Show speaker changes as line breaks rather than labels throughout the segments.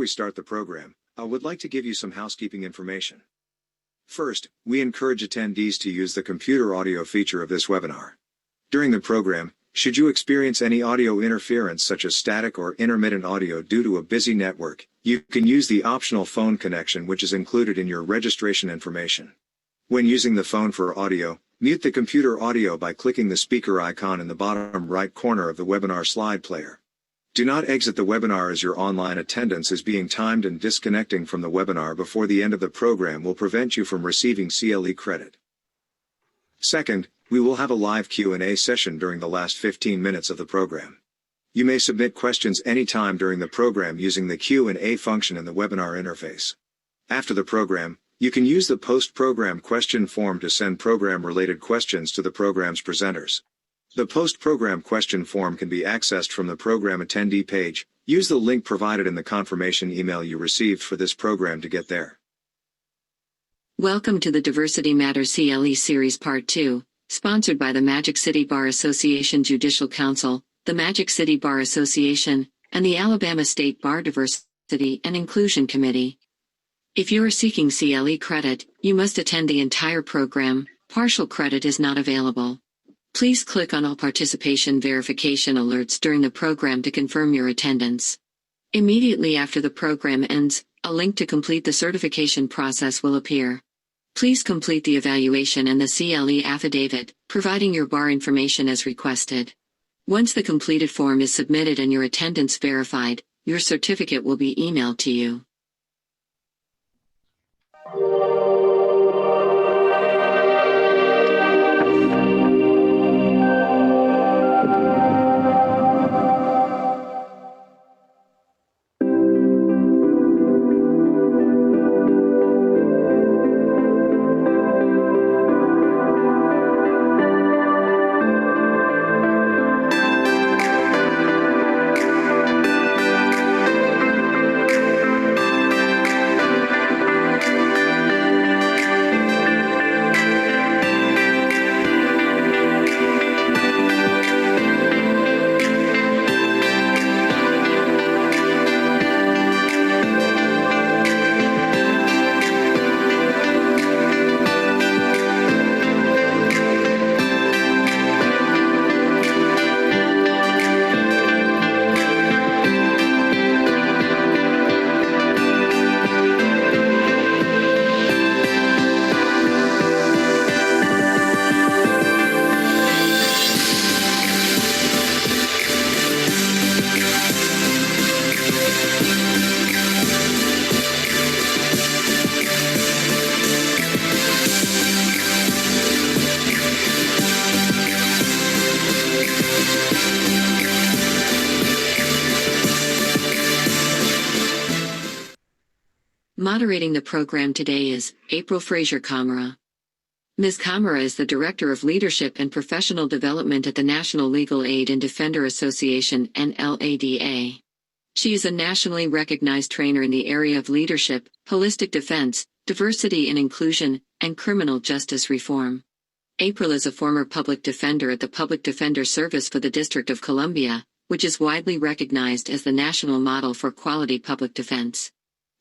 we start the program, I would like to give you some housekeeping information. First, we encourage attendees to use the computer audio feature of this webinar. During the program, should you experience any audio interference such as static or intermittent audio due to a busy network, you can use the optional phone connection which is included in your registration information. When using the phone for audio, mute the computer audio by clicking the speaker icon in the bottom right corner of the webinar slide player. Do not exit the webinar as your online attendance is being timed, and disconnecting from the webinar before the end of the program will prevent you from receiving CLE credit. Second, we will have a live Q&A session during the last 15 minutes of the program. You may submit questions anytime during the program using the Q&A function in the webinar interface. After the program, you can use the post-program question form to send program-related questions to the program's presenters. The post-program question form can be accessed from the program attendee page. Use the link provided in the confirmation email you received for this program to get there.
Welcome to the Diversity Matters CLE Series Part 2, sponsored by the Magic City Bar Association Judicial Council, the Magic City Bar Association, and the Alabama State Bar Diversity and Inclusion Committee. If you are seeking CLE credit, you must attend the entire program. Partial credit is not available. Please click on all participation verification alerts during the program to confirm your attendance. Immediately after the program ends, a link to complete the certification process will appear. Please complete the evaluation and the CLE affidavit, providing your bar information as requested. Once the completed form is submitted and your attendance verified, your certificate will be emailed to you. Moderating the program today is April Frazier-Kamara. Ms. Kamara is the Director of Leadership and Professional Development at the National Legal Aid and Defender Association (NLADA). She is a nationally recognized trainer in the area of leadership, holistic defense, diversity and inclusion, and criminal justice reform. April is a former public defender at the Public Defender Service for the District of Columbia, which is widely recognized as the national model for quality public defense.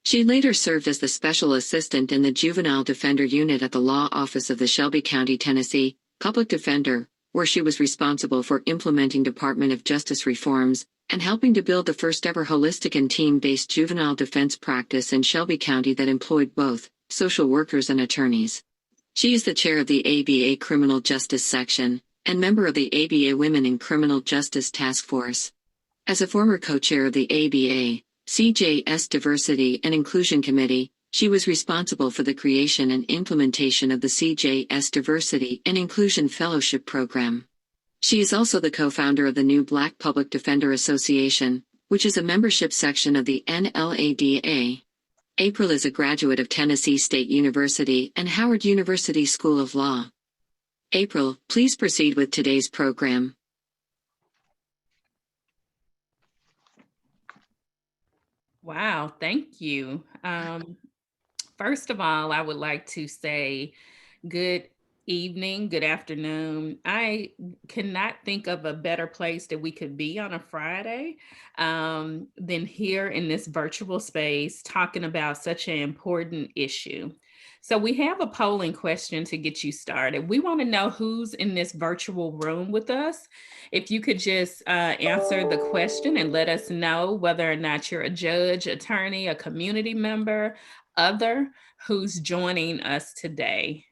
She later served as the Special Assistant in the Juvenile Defender Unit at the Law Office of the Shelby County, Tennessee, Public Defender, where she was responsible for implementing Department of Justice reforms and helping to build the first-ever holistic and team-based juvenile defense practice in Shelby County that employed both social workers and attorneys. She is the chair of the ABA Criminal Justice Section and member of the ABA Women in Criminal Justice Task Force. As a former co-chair of the ABA CJS Diversity and Inclusion Committee, she was responsible for the creation and implementation of the CJS Diversity and Inclusion Fellowship Program. She is also the co-founder of the new Black Public Defender Association, which is a membership section of the NLADA. April is a graduate of Tennessee State University and Howard University School of Law. April, please proceed with today's program.
Wow, thank you. First of all, I would like to say good evening, good afternoon. I cannot think of a better place that we could be on a Friday than here in this virtual space talking about such an important issue. So, we have a polling question to get you started. We want to know who's in this virtual room with us. If you could just answer the question and let us know whether or not you're a judge, attorney, a community member, other who's joining us today.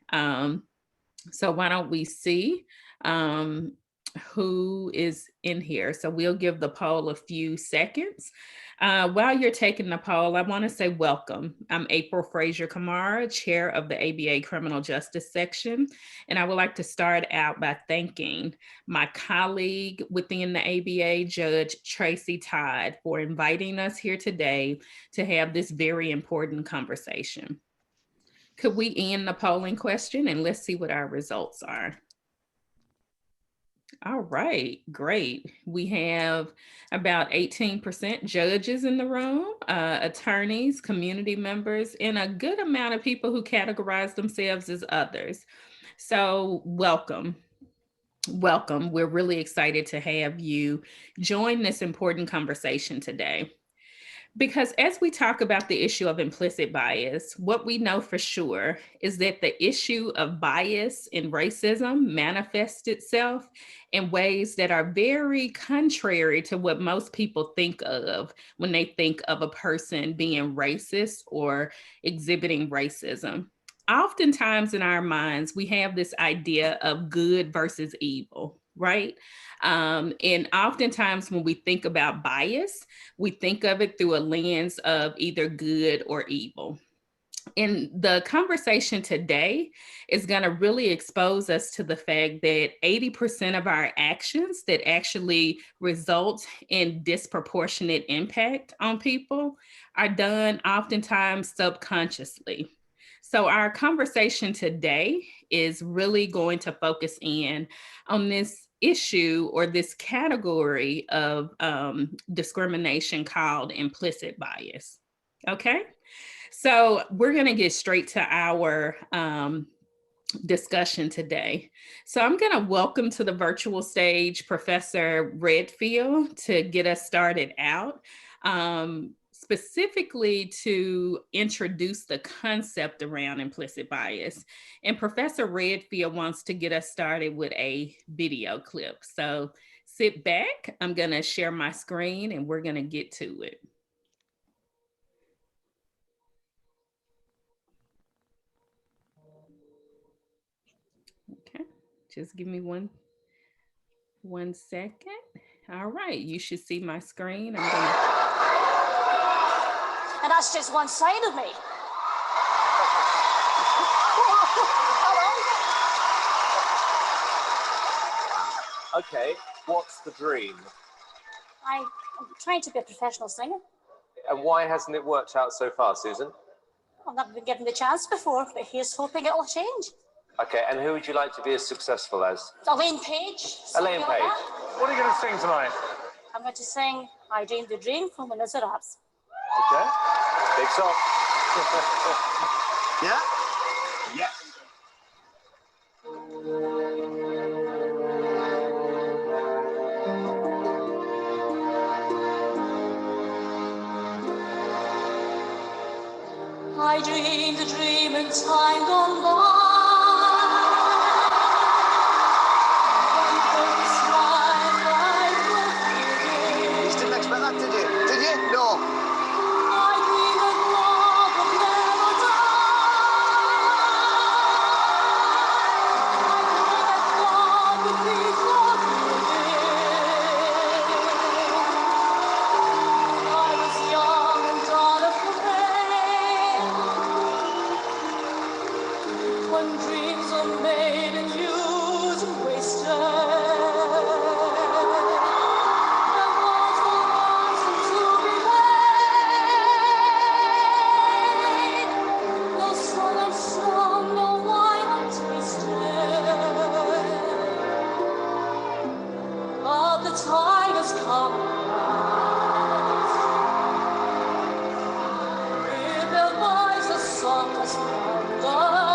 So why don't we see um, who is in here? So we'll give the poll a few seconds. While you're taking the poll, I want to say welcome. I'm April Frazier Kamara, chair of the ABA Criminal Justice Section. And I would like to start out by thanking my colleague within the ABA, Judge Tracy Todd, for inviting us here today to have this very important conversation. Could we end the polling question and let's see what our results are? All right, great. We have about 18% judges in the room, attorneys, community members, and a good amount of people who categorize themselves as others. So welcome. Welcome. We're really excited to have you join this important conversation today. Because as we talk about the issue of implicit bias, what we know for sure is that the issue of bias and racism manifests itself in ways that are very contrary to what most people think of when they think of a person being racist or exhibiting racism. Oftentimes in our minds, we have this idea of good versus evil, right? And oftentimes when we think about bias, we think of it through a lens of either good or evil. And the conversation today is going to really expose us to the fact that 80% of our actions that actually result in disproportionate impact on people are done oftentimes subconsciously. So, our conversation today is really going to focus in on this issue or this category of discrimination called implicit bias. Okay. So we're going to get straight to our discussion today. So I'm going to welcome to the virtual stage Professor Redfield to get us started out. Specifically to introduce the concept around implicit bias. And Professor Redfield wants to get us started with a video clip. So sit back, I'm going to share my screen and we're going to get to it. Okay, just give me one second. All right, you should see my screen. I'm gonna...
And that's just one side of me.
Okay, what's the dream?
I'm trying to be a professional singer.
And why hasn't it worked out so far, Susan?
I've never been given the chance before, but here's hoping it'll change.
Okay, and who would you like to be as successful as?
Elaine Page.
Elaine
Like
Page.
that.
What are you going to sing tonight?
I'm going to sing I Dreamed the Dream from the Miserables.
Okay, big song.
Yeah?
Yeah.
I dreamed a dream in time gone by.
You didn't expect that, did you? Did you? No.
I dreamed that love would never die. I knew that God would be forgiving. I was young and unafraid when dreams are made and used and wasted. The time has come. If there lies a softest wonder,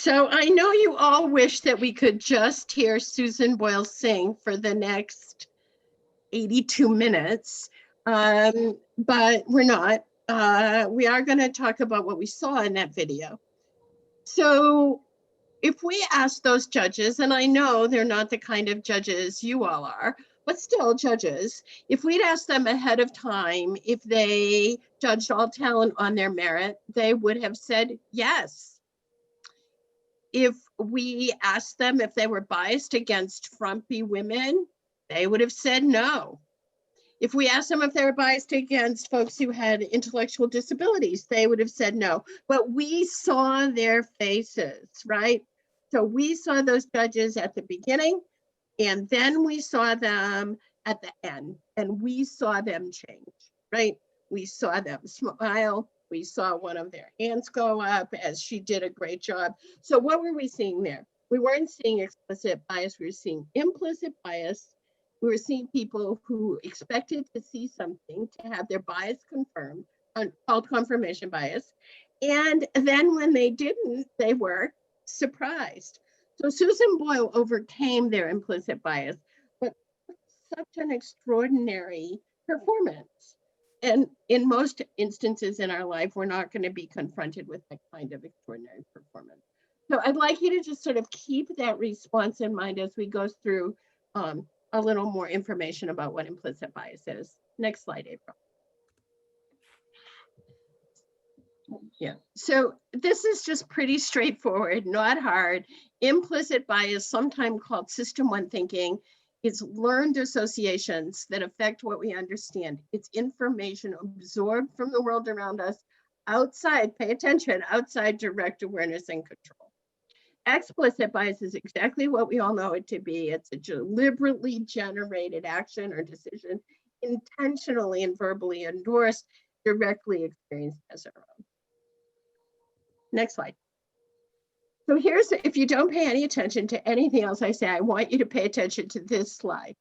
So I know you all wish that we could just hear Susan Boyle sing for the next 82 minutes, but we're not. We are going to talk about what we saw in that video. So if we ask those judges, and I know they're not the kind of judges you all are, but still judges, if we'd asked them ahead of time if they judged all talent on their merit, they would have said yes. If we asked them if they were biased against frumpy women, they would have said no. If we asked them if they were biased against folks who had intellectual disabilities, they would have said no. But we saw their faces, right? So we saw those judges at the beginning, and then we saw them at the end, and we saw them change, right? We saw them smile. We saw one of their hands go up as she did a great job. So what were we seeing there? We weren't seeing explicit bias. We were seeing implicit bias. We were seeing people who expected to see something to have their bias confirmed, called confirmation bias. And then when they didn't, they were surprised. So Susan Boyle overcame their implicit bias, but such an extraordinary performance. And in most instances in our life, we're not going to be confronted with that kind of extraordinary performance. So I'd like you to just sort of keep that response in mind as we go through a little more information about what implicit bias is. Next slide, April. Yeah, so this is just pretty straightforward, not hard. Implicit bias, sometimes called system one thinking, is learned associations that affect what we understand. It's information absorbed from the world around us outside, pay attention, outside direct awareness and control. Explicit bias is exactly what we all know it to be. It's a deliberately generated action or decision, intentionally and verbally endorsed, directly experienced as our own. Next slide. So here's, if you don't pay any attention to anything else I say, I want you to pay attention to this slide.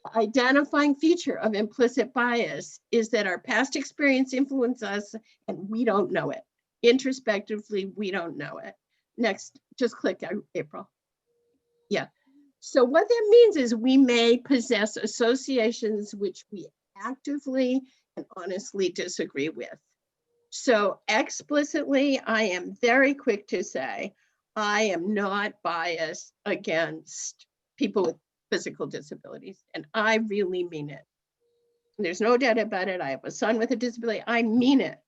The identifying feature of implicit bias is that our past experience influences us and we don't know it. Introspectively, we don't know it. Next, just click April. Yeah. So what that means is we may possess associations which we actively and honestly disagree with. So explicitly, I am very quick to say, I am not biased against people with physical disabilities, and I really mean it. There's no doubt about it. I have a son with a disability. I mean it.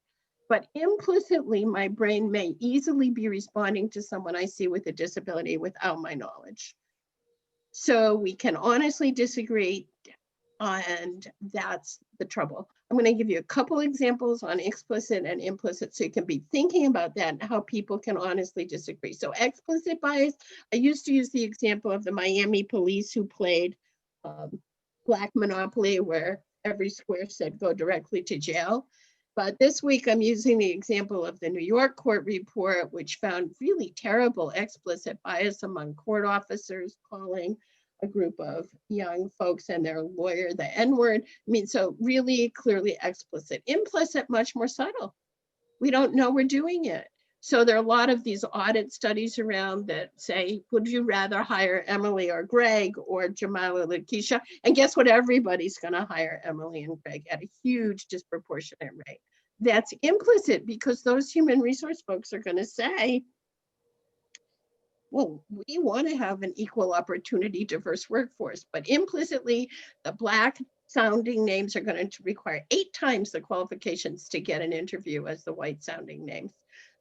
But implicitly, my brain may easily be responding to someone I see with a disability without my knowledge. So we can honestly disagree, and that's the trouble. I'm going to give you a couple examples on explicit and implicit so you can be thinking about that and how people can honestly disagree. So explicit bias, I used to use the example of the Miami police who played Black Monopoly, where every square said go directly to jail. But this week I'm using the example of the New York court report, which found really terrible explicit bias among court officers calling a group of young folks and their lawyer the N-word. I mean, so really clearly explicit. Implicit, much more subtle. We don't know we're doing it. So there are a lot of these audit studies around that say, would you rather hire Emily or Greg or Jamal or Lakeisha? And guess what? Everybody's going to hire Emily and Greg at a huge disproportionate rate. That's implicit because those human resource folks are going to say, well, we want to have an equal opportunity, diverse workforce, but implicitly, the Black sounding names are going to require 8 times the qualifications to get an interview as the white sounding names.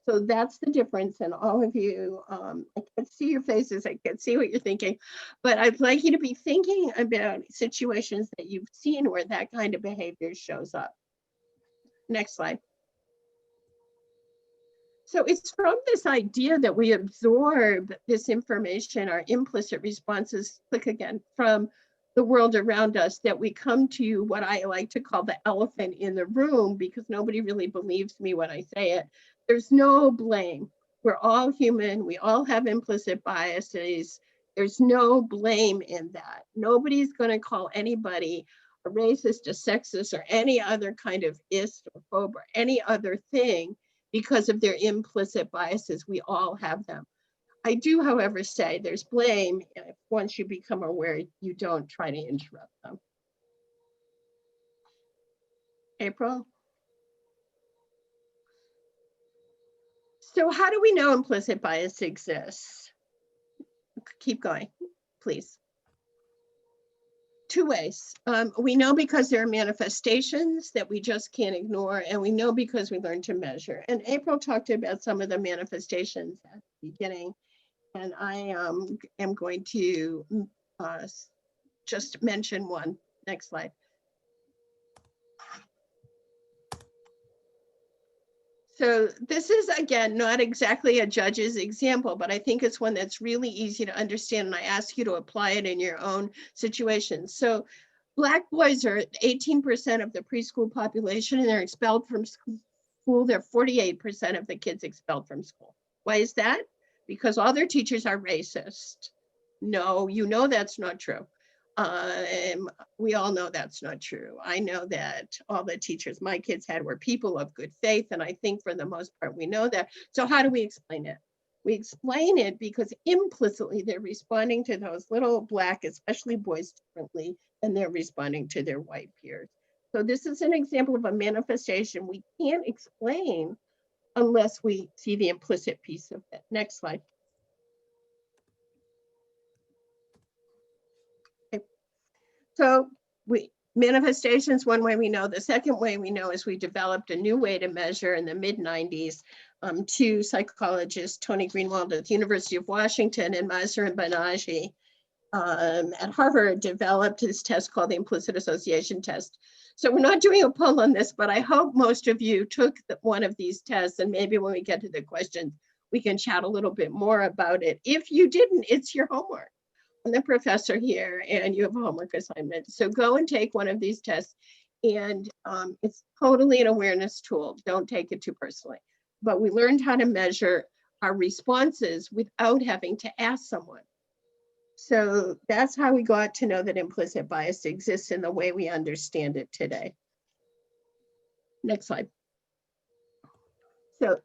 So that's the difference. And all of you, I can see your faces, I can see what you're thinking, but I'd like you to be thinking about situations that you've seen where that kind of behavior shows up. Next slide. So it's from this idea that we absorb this information, our implicit responses, click again, from the world around us, that we come to what I like to call the elephant in the room, because nobody really believes me when I say it. There's no blame. We're all human. We all have implicit biases. There's no blame in that. Nobody's going to call anybody a racist, a sexist, or any other kind of ist or phobe or any other thing because of their implicit biases. We all have them. I do, however, say there's blame if once you become aware, you don't try to interrupt them. April? So how do we know implicit bias exists? Keep going, please. Two ways. We know because there are manifestations that we just can't ignore, and we know because we learn to measure. And April talked about some of the manifestations at the beginning, and I am going to just mention one. Next slide. So this is, again, not exactly a judge's example, but I think it's one that's really easy to understand, and I ask you to apply it in your own situation. So Black boys are 18% of the preschool population, and they're expelled from school. They're 48% of the kids expelled from school. Why is that? Because all their teachers are racist. No, you know that's not true. We all know that's not true. I know that all the teachers my kids had were people of good faith, and I think for the most part we know that. So how do we explain it? We explain it because implicitly they're responding to those little Black, especially boys, differently than they're responding to their white peers. So this is an example of a manifestation we can't explain unless we see the implicit piece of it. Next slide. So manifestations, one way we know. The second way we know is we developed a new way to measure in the mid-90s. Two psychologists, Tony Greenwald at the University of Washington and Mazur and Banaji at Harvard, developed this test called the implicit association test. So we're not doing a poll on this, but I hope most of you took one of these tests, and maybe when we get to the questions, we can chat a little bit more about it. If you didn't, it's your homework. I'm the professor here, and you have a homework assignment. So go and take one of these tests, and it's totally an awareness tool. Don't take it too personally. But we learned how to measure our responses without having to ask someone. So that's how we got to know that implicit bias exists in the way we understand it today. Next slide. So,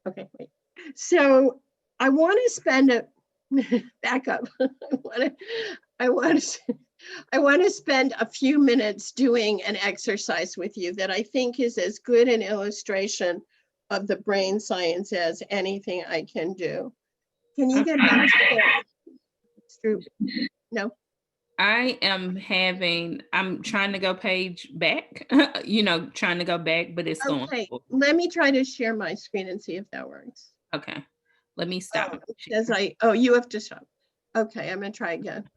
okay, wait. So I want to spend a back up. I want to spend a few minutes doing an exercise with you that I think is as good an illustration of the brain science as anything I can do. Can you get back to the no?
I'm trying to go page back, trying to go back, but it's going.
Okay, let me try to share my screen and see if that works.
Okay, let me stop.
You have to stop. Okay, I'm gonna try again.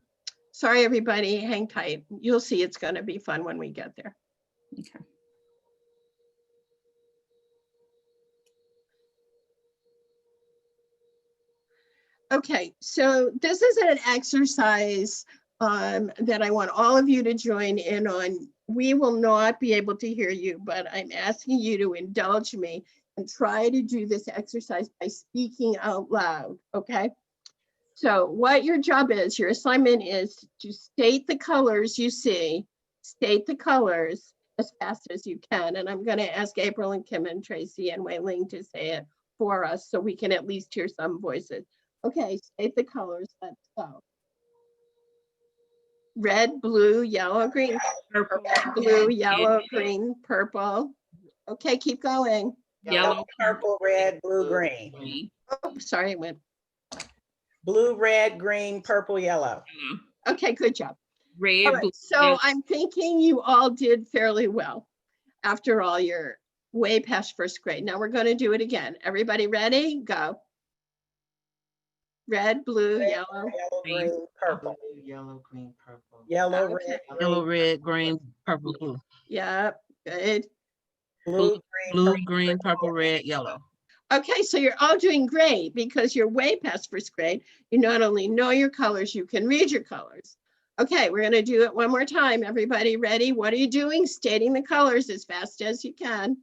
Sorry, everybody, hang tight. You'll see it's gonna be fun when we get there.
Okay.
Okay, so this is an exercise that I want all of you to join in on. We will not be able to hear you, but I'm asking you to indulge me and try to do this exercise by speaking out loud, okay? So what your job is, your assignment is to state the colors you see, state the colors as fast as you can. And I'm gonna ask April and Kim and Tracy and Wei Ling to say it for us so we can at least hear some voices. Okay, state the colors, let's go. Red, blue, yellow, green, purple, red, blue, yellow, green, purple. Okay, keep going.
Yellow,
purple, red, blue, green.
Oh, sorry, I went.
Blue, red, green, purple, yellow.
Okay, good job.
Red,
All right,
blue,
so
yellow.
I'm thinking you all did fairly well. After all, you're way past first grade. Now we're going to do it again. Everybody ready? Go. Red, blue, yellow,
green, purple.
Yellow, green, purple.
Yellow,
Okay.
red,
Yellow, red, green, purple, blue.
Yep, good.
blue,
Blue, green, purple, red, yellow.
Okay, so you're all doing great because you're way past first grade. You not only know your colors, you can read your colors. Okay, we're going to do it one more time. Everybody ready? What are you doing? Stating the colors as fast as you can.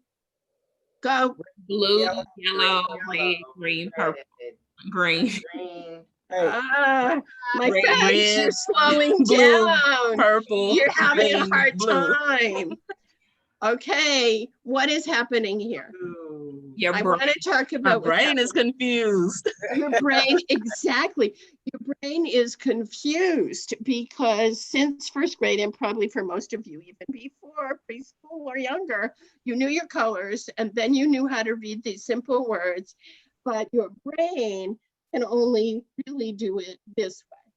Go.
Blue, yellow, red, green, purple, green.
My
Red,
friends, you're
red,
slowing
blue,
down.
purple,
You're having a
green,
hard
blue.
time. Okay, what is happening here?
Your
I
brain.
want to talk
My
about what's
brain is confused.
your brain, exactly. Your brain is confused because since first grade, and probably for most of you, even before preschool or younger, you knew your colors and then you knew how to read these simple words, but your brain can only really do it this way,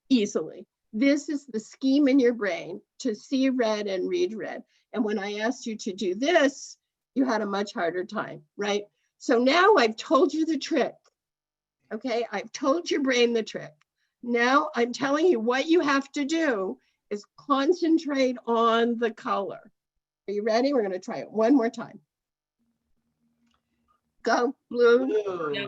easily. This is the scheme in your brain to see red and read red. And when I asked you to do this, you had a much harder time, right? So now I've told you the trick. Okay, I've told your brain the trick. Now I'm telling you what you have to do is concentrate on the color. Are you ready? We're going to try it one more time. Go, blue.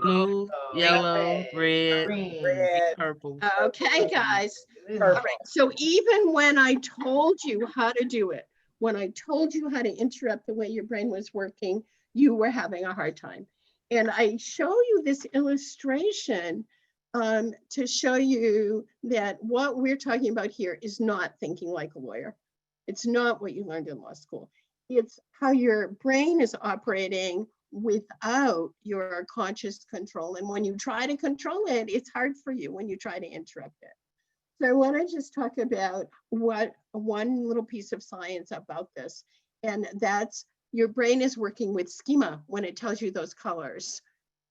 Blue, yellow, red,
red,
purple.
Okay, guys. All
purple.
right. So even when I told you how to do it, when I told you how to interrupt the way your brain was working, you were having a hard time. And I show you this illustration to show you that what we're talking about here is not thinking like a lawyer. It's not what you learned in law school. It's how your brain is operating without your conscious control. And when you try to control it, it's hard for you when you try to interrupt it. So I want to just talk about what one little piece of science about this, and that's your brain is working with schema when it tells you those colors,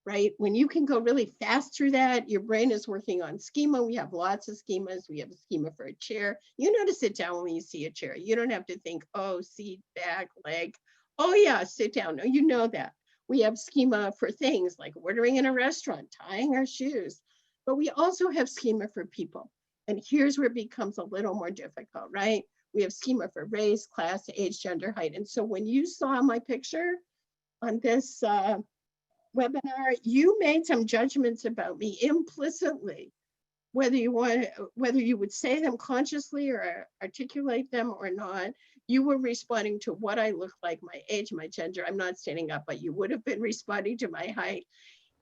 right? When you can go really fast through that, your brain is working on schema. We have lots of schemas. We have a schema for a chair. You know to sit down when you see a chair. You don't have to think, oh, seat, back, leg. Oh yeah, sit down. No, you know that. We have schema for things like ordering in a restaurant, tying our shoes, but we also have schema for people. And here's where it becomes a little more difficult, right? We have schema for race, class, age, gender, height. And so when you saw my picture on this webinar, you made some judgments about me implicitly, whether you would say them consciously or articulate them or not. You were responding to what I look like, my age, my gender. I'm not standing up, but you would have been responding to my height.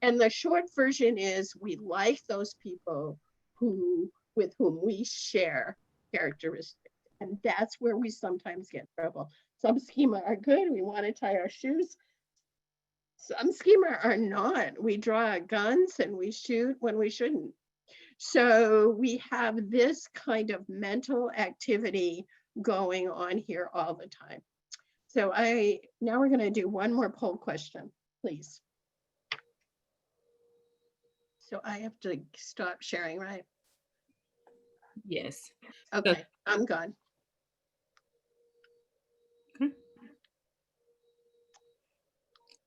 And the short version is we like those people with whom we share characteristics. And that's where we sometimes get in trouble. Some schema are good. We want to tie our shoes. Some schema are not. We draw guns and we shoot when we shouldn't. So we have this kind of mental activity going on here all the time. So now we're going to do one more poll question, please. So I have to stop sharing, right?
Yes.
Okay, I'm gone.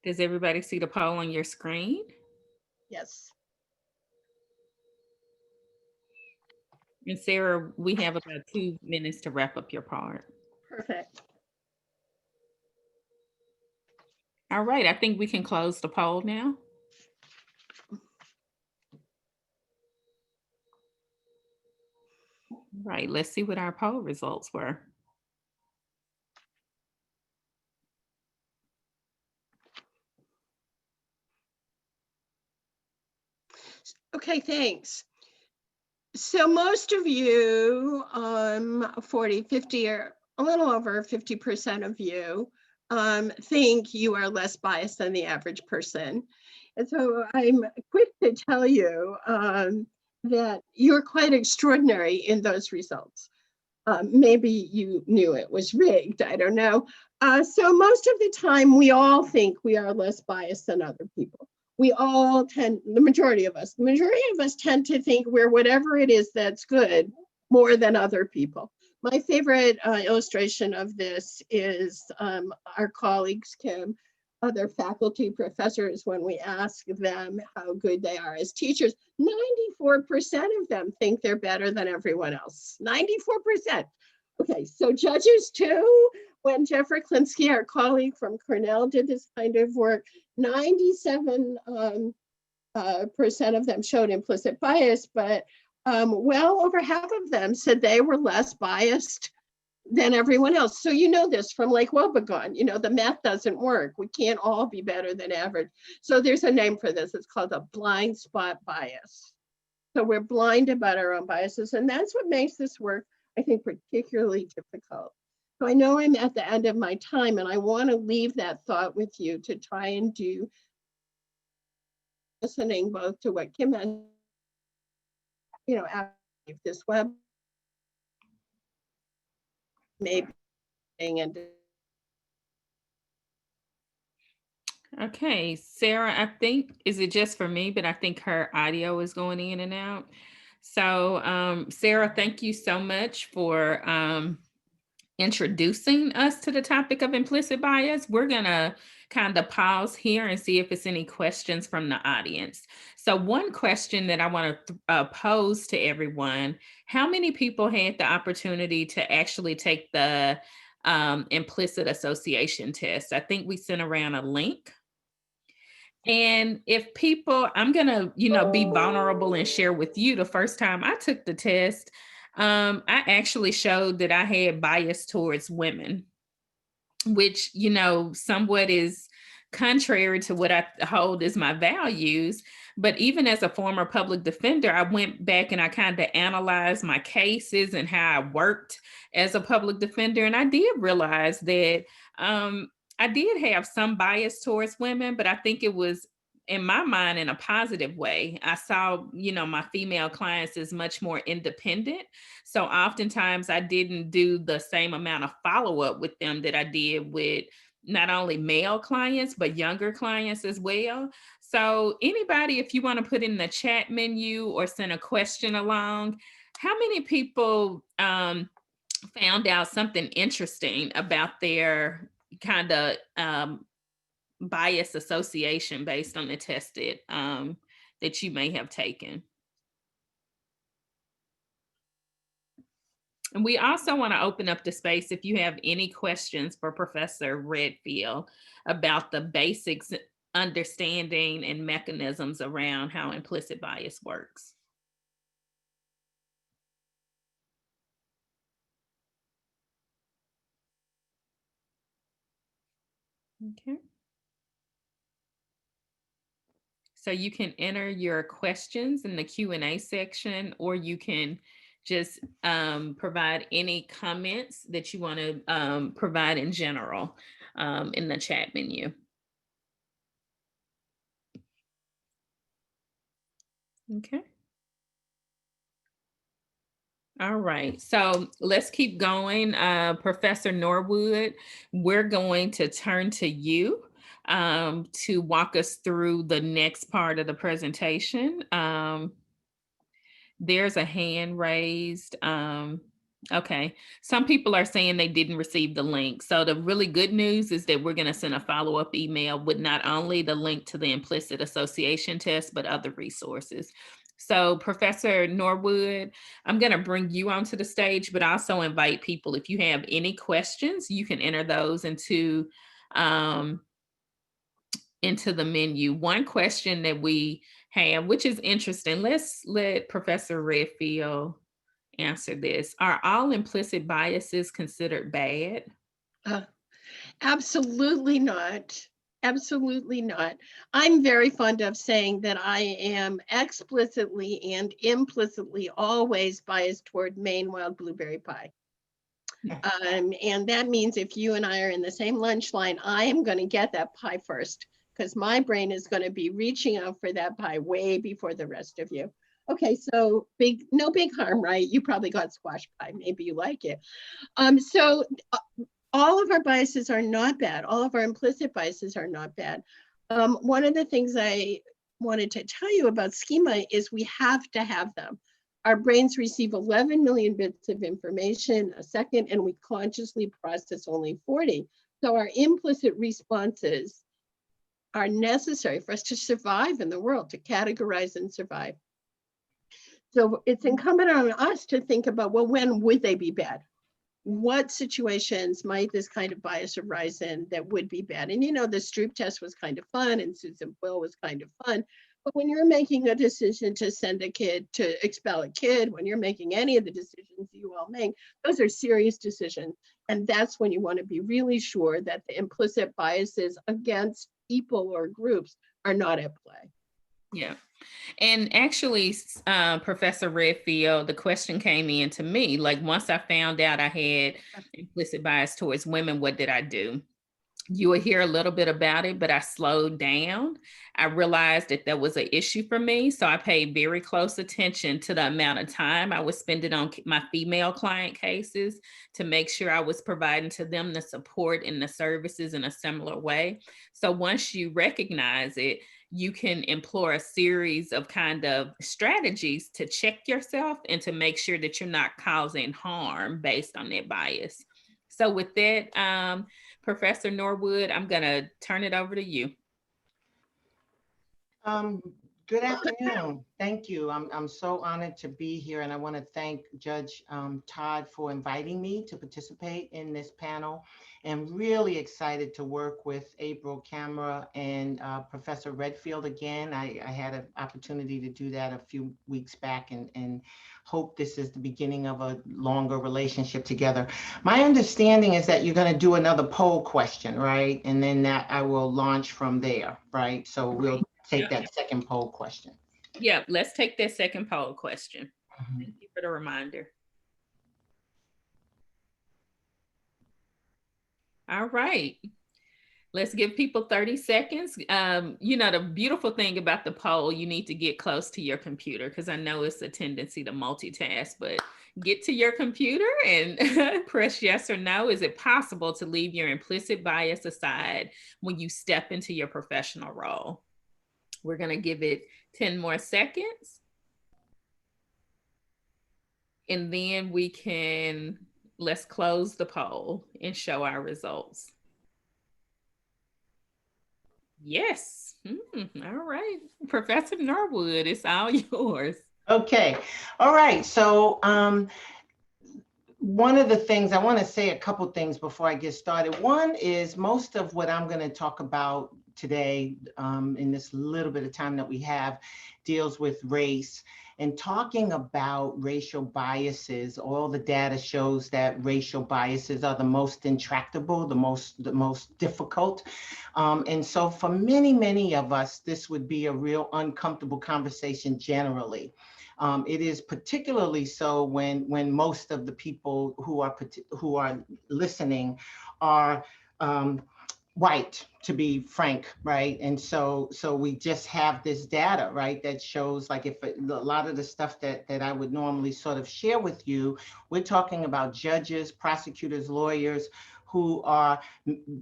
Does everybody see the poll on your screen?
Yes.
And Sarah, we have about 2 minutes to wrap up your part.
Perfect.
All right, I think we can close the poll now. Right, let's see what our poll results were.
Okay, thanks. So most of you, 40, 50, or a little over 50% of you think you are less biased than the average person. And so I'm quick to tell you that you're quite extraordinary in those results. Maybe you knew it was rigged, I don't know. So most of the time we all think we are less biased than other people. We all the majority of us tend to think we're whatever it is that's good more than other people. My favorite illustration of this is our colleagues, Kim, other faculty professors, when we ask them how good they are as teachers, 94% of them think they're better than everyone else, 94%. Okay, so judges too, when Jeffrey Klinsky, our colleague from Cornell, did this kind of work, 97% of them showed implicit bias, but well over half of them said they were less biased than everyone else. So you know this from Lake Wobegon, you know, the math doesn't work. We can't all be better than average. So there's a name for this. It's called a blind spot bias. So we're blind about our own biases, and that's what makes this work, I think, particularly difficult. So I know I'm at the end of my time, and I want to leave that thought with you to try and do listening both to what Kim and, after this web maybe and
Okay, Sarah, I think, is it just for me, but I think her audio is going in and out. So, Sarah, thank you so much for introducing us to the topic of implicit bias. We're gonna kind of pause here and see if it's any questions from the audience. So one question that I want to pose to everyone: how many people had the opportunity to actually take the implicit association test? I think we sent around a link. And if people, I'm gonna, be vulnerable and share with you. The first time I took the test, I actually showed that I had bias towards women, which, somewhat is contrary to what I hold as my values. But even as a former public defender, I went back and I kind of analyzed my cases and how I worked as a public defender. And I did realize that I did have some bias towards women, but I think it was, in my mind, in a positive way. I saw, my female clients as much more independent. So oftentimes I didn't do the same amount of follow-up with them that I did with not only male clients, but younger clients as well. So anybody, if you want to put in the chat menu or send a question along, how many people found out something interesting about their kind of bias association based on the test that you may have taken? And we also want to open up the space if you have any questions for Professor Redfield about the basics, understanding, and mechanisms around how implicit bias works. Okay. So you can enter your questions in the Q&A section, or you can just provide any comments that you want to provide in general in the chat menu. Okay. All right, so let's keep going. Professor Norwood, we're going to turn to you to walk us through the next part of the presentation. There's a hand raised. Okay, some people are saying they didn't receive the link. So the really good news is that we're going to send a follow-up email with not only the link to the implicit association test, but other resources. So Professor Norwood, I'm going to bring you onto the stage, but also invite people, if you have any questions, you can enter those into the menu. One question that we have, which is interesting, let's let Professor Redfield answer this. Are all implicit biases considered bad?
Absolutely not. Absolutely not. I'm very fond of saying that I am explicitly and implicitly always biased toward Maine wild blueberry pie. And that means if you and I are in the same lunch line, I am going to get that pie first, because my brain is going to be reaching out for that pie way before the rest of you. Okay, so no big harm, right? You probably got squash pie. Maybe you like it. All of our biases are not bad. All of our implicit biases are not bad. One of the things I wanted to tell you about schema is we have to have them. Our brains receive 11 million bits of information a second, and we consciously process only 40. So our implicit responses are necessary for us to survive in the world, to categorize and survive. So it's incumbent on us to think about, well, when would they be bad? What situations might this kind of bias arise in that would be bad? And the Stroop test was kind of fun, and Susan Boyle was kind of fun. But when you're making a decision to send a kid, to expel a kid, when you're making any of the decisions you all make, those are serious decisions. And that's when you want to be really sure that the implicit biases against people or groups are not at play.
Yeah. And actually, Professor Redfield, the question came in to me, like, once I found out I had implicit bias towards women, what did I do? You will hear a little bit about it, but I slowed down. I realized that that was an issue for me. So I paid very close attention to the amount of time I was spending on my female client cases to make sure I was providing to them the support and the services in a similar way. So once you recognize it, you can employ a series of kind of strategies to check yourself and to make sure that you're not causing harm based on that bias. So with that, Professor Norwood, I'm going to turn it over to you.
Good afternoon. Thank you. I'm so honored to be here, and I want to thank Judge Todd for inviting me to participate in this panel, and really excited to work with April Camera and Professor Redfield again. I had an opportunity to do that a few weeks back, and hope this is the beginning of a longer relationship together. My understanding is that you're going to do another poll question, right? And then that I will launch from there, right? So we'll take that second poll question.
Yeah, let's take that second poll question. Thank you for the reminder. All right. Let's give people 30 seconds. You know, the beautiful thing about the poll, you need to get close to your computer, because I know it's a tendency to multitask, but get to your computer and press yes or no. Is it possible to leave your implicit bias aside when you step into your professional role? We're going to give it 10 more seconds. And then let's close the poll and show our results. Yes. All right. Professor Norwood, it's all yours.
Okay. All right. So one of the things I want to say, a couple things before I get started. One is most of what I'm going to talk about today in this little bit of time that we have deals with race. And talking about racial biases, all the data shows that racial biases are the most intractable, the most difficult. And so for many of us, this would be a real uncomfortable conversation generally. It is particularly so when most of the people who are listening are white, to be frank, right? And so we just have this data, right, that shows, like, if a lot of the stuff that I would normally sort of share with you, we're talking about judges, prosecutors, lawyers who are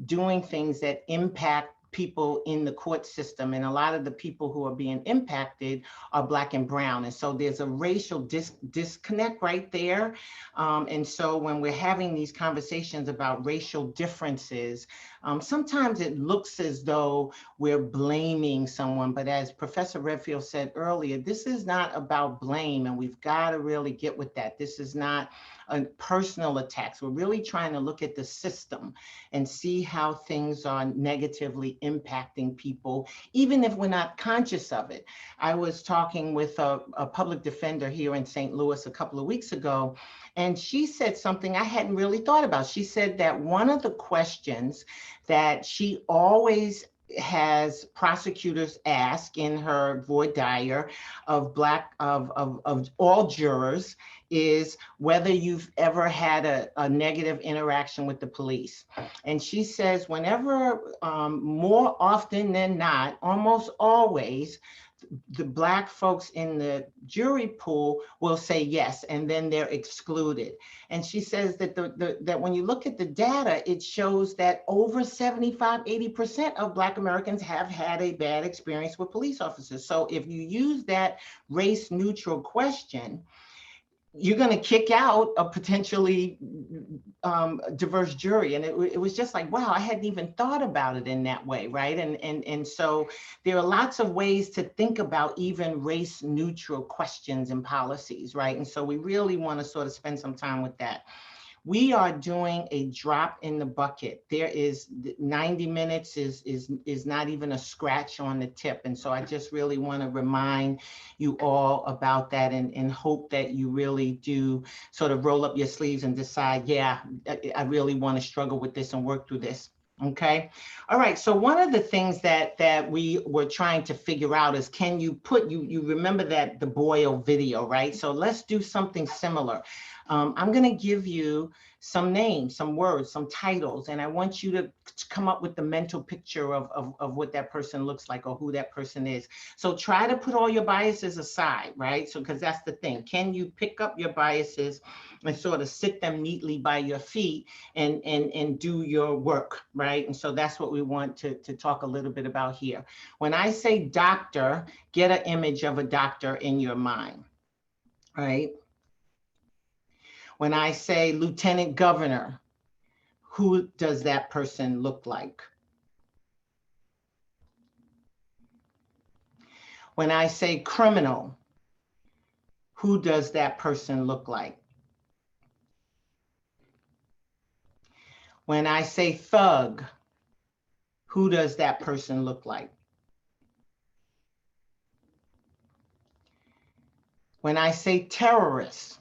doing things that impact people in the court system, and a lot of the people who are being impacted are Black and brown, and so there's a racial disconnect right there. And so when we're having these conversations about racial differences, sometimes it looks as though we're blaming someone, but as Professor Redfield said earlier, this is not about blame, and we've got to really get with that. This is not a personal attacks. We're really trying to look at the system and see how things are negatively impacting people, even if we're not conscious of it. I was talking with a public defender here in St. Louis a couple of weeks ago, and she said something I hadn't really thought about. She said that one of the questions that she always has prosecutors ask in her voir dire of all jurors is whether you've ever had a negative interaction with the police. And she says whenever, more often than not, almost always, the Black folks in the jury pool will say yes, and then they're excluded. And she says that that when you look at the data, it shows that over 75, 80% of Black Americans have had a bad experience with police officers. So if you use that race neutral question, you're going to kick out a potentially diverse jury. And it was just like, wow, I hadn't even thought about it in that way, right? And so there are lots of ways to think about even race neutral questions and policies, right? And so we really want to sort of spend some time with that. We are doing a drop in the bucket. There is 90 minutes is not even a scratch on the tip. And so I just really want to remind you all about that and hope that you really do sort of roll up your sleeves and decide, yeah, I really want to struggle with this and work through this. Okay. All right. So one of the things that we were trying to figure out is, can you put, you remember that the Boyle video, right? So let's do something similar. I'm going to give you some names, some words, some titles, and I want you to come up with the mental picture of what that person looks like or who that person is. So try to put all your biases aside, right? So, because that's the thing. Can you pick up your biases and sort of sit them neatly by your feet and do your work, right? And so that's what we want to talk a little bit about here. When I say doctor, get an image of a doctor in your mind, right? When I say lieutenant governor, who does that person look like? When I say criminal, who does that person look like? When I say thug, who does that person look like? When I say terrorist,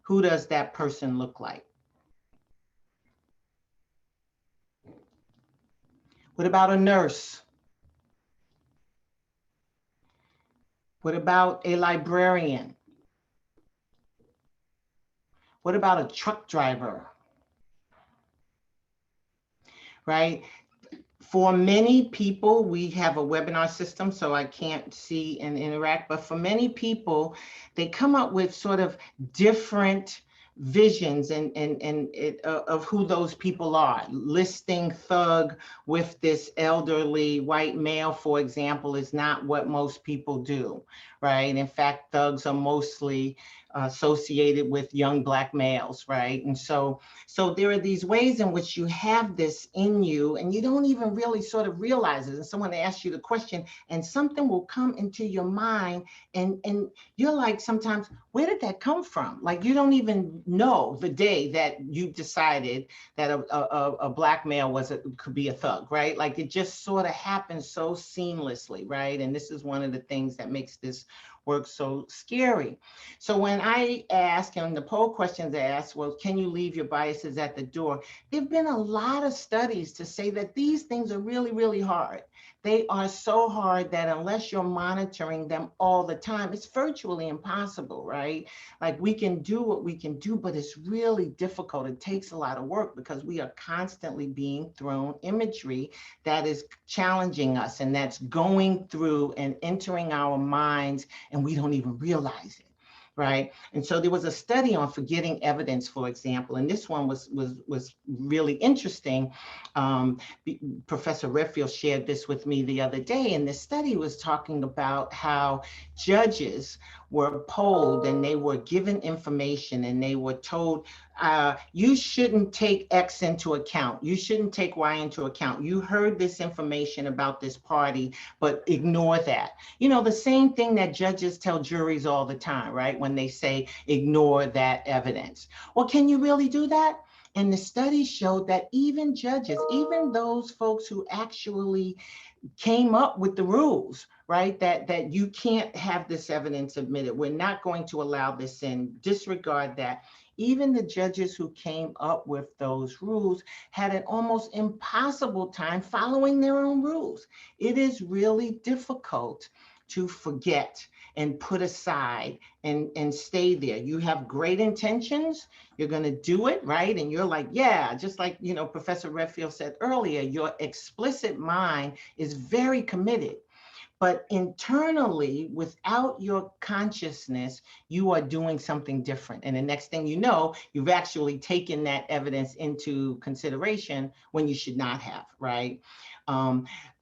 who does that person look like? What about a nurse? What about a librarian? What about a truck driver? Right? For many people, we have a webinar system, so I can't see and interact, but for many people, they come up with sort of different visions of who those people are. Listing thug with this elderly white male, for example, is not what most people do, right? In fact, thugs are mostly associated with young Black males, right? And so there are these ways in which you have this in you and you don't even really sort of realize it. And someone asks you the question and something will come into your mind and you're like, sometimes, where did that come from? Like, you don't even know the day that you decided that a Black male could be a thug, right? Like, it just sort of happens so seamlessly, right? And this is one of the things that makes this work so scary. So when I ask, and the poll questions ask, well, can you leave your biases at the door? There've been a lot of studies to say that these things are really, really hard. They are so hard that unless you're monitoring them all the time, it's virtually impossible, right? Like, we can do what we can do, but it's really difficult. It takes a lot of work because we are constantly being thrown imagery that is challenging us and that's going through and entering our minds and we don't even realize it. Right. And so there was a study on forgetting evidence, for example, and this one was really interesting. Professor Redfield shared this with me the other day, and the study was talking about how judges were polled and they were given information and they were told, you shouldn't take X into account. You shouldn't take Y into account. You heard this information about this party, but ignore that. You know, the same thing that judges tell juries all the time, right? When they say, ignore that evidence. Well, can you really do that? And the study showed that even judges, even those folks who actually came up with the rules, right? That you can't have this evidence admitted. We're not going to allow this in, disregard that. Even the judges who came up with those rules had an almost impossible time following their own rules. It is really difficult to forget and put aside and stay there. You have great intentions, you're going to do it, right? And you're like, yeah, just like, you know, Professor Redfield said earlier, your explicit mind is very committed. But internally, without your consciousness, you are doing something different. And the next thing you know, you've actually taken that evidence into consideration when you should not have, right?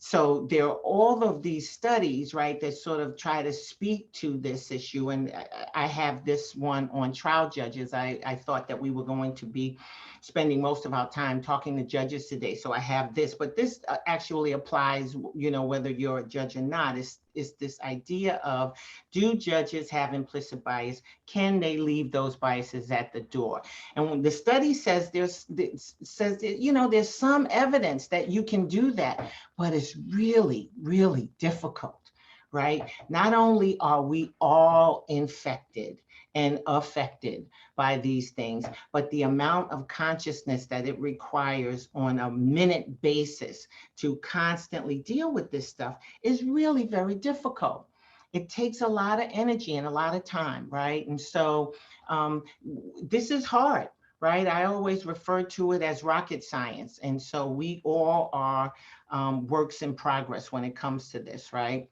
So there are all of these studies, right, that sort of try to speak to this issue. And I have this one on trial judges. I thought that we were going to be spending most of our time talking to judges today. So I have this, but this actually applies, you know, whether you're a judge or not. Is this idea of, do judges have implicit bias? Can they leave those biases at the door? And when the study says you know, there's some evidence that you can do that, but it's really, really difficult, right? Not only are we all infected and affected by these things, but the amount of consciousness that it requires on a minute basis to constantly deal with this stuff is really very difficult. It takes a lot of energy and a lot of time, right? And so this is hard, right? I always refer to it as rocket science. And so we all are works in progress when it comes to this, right?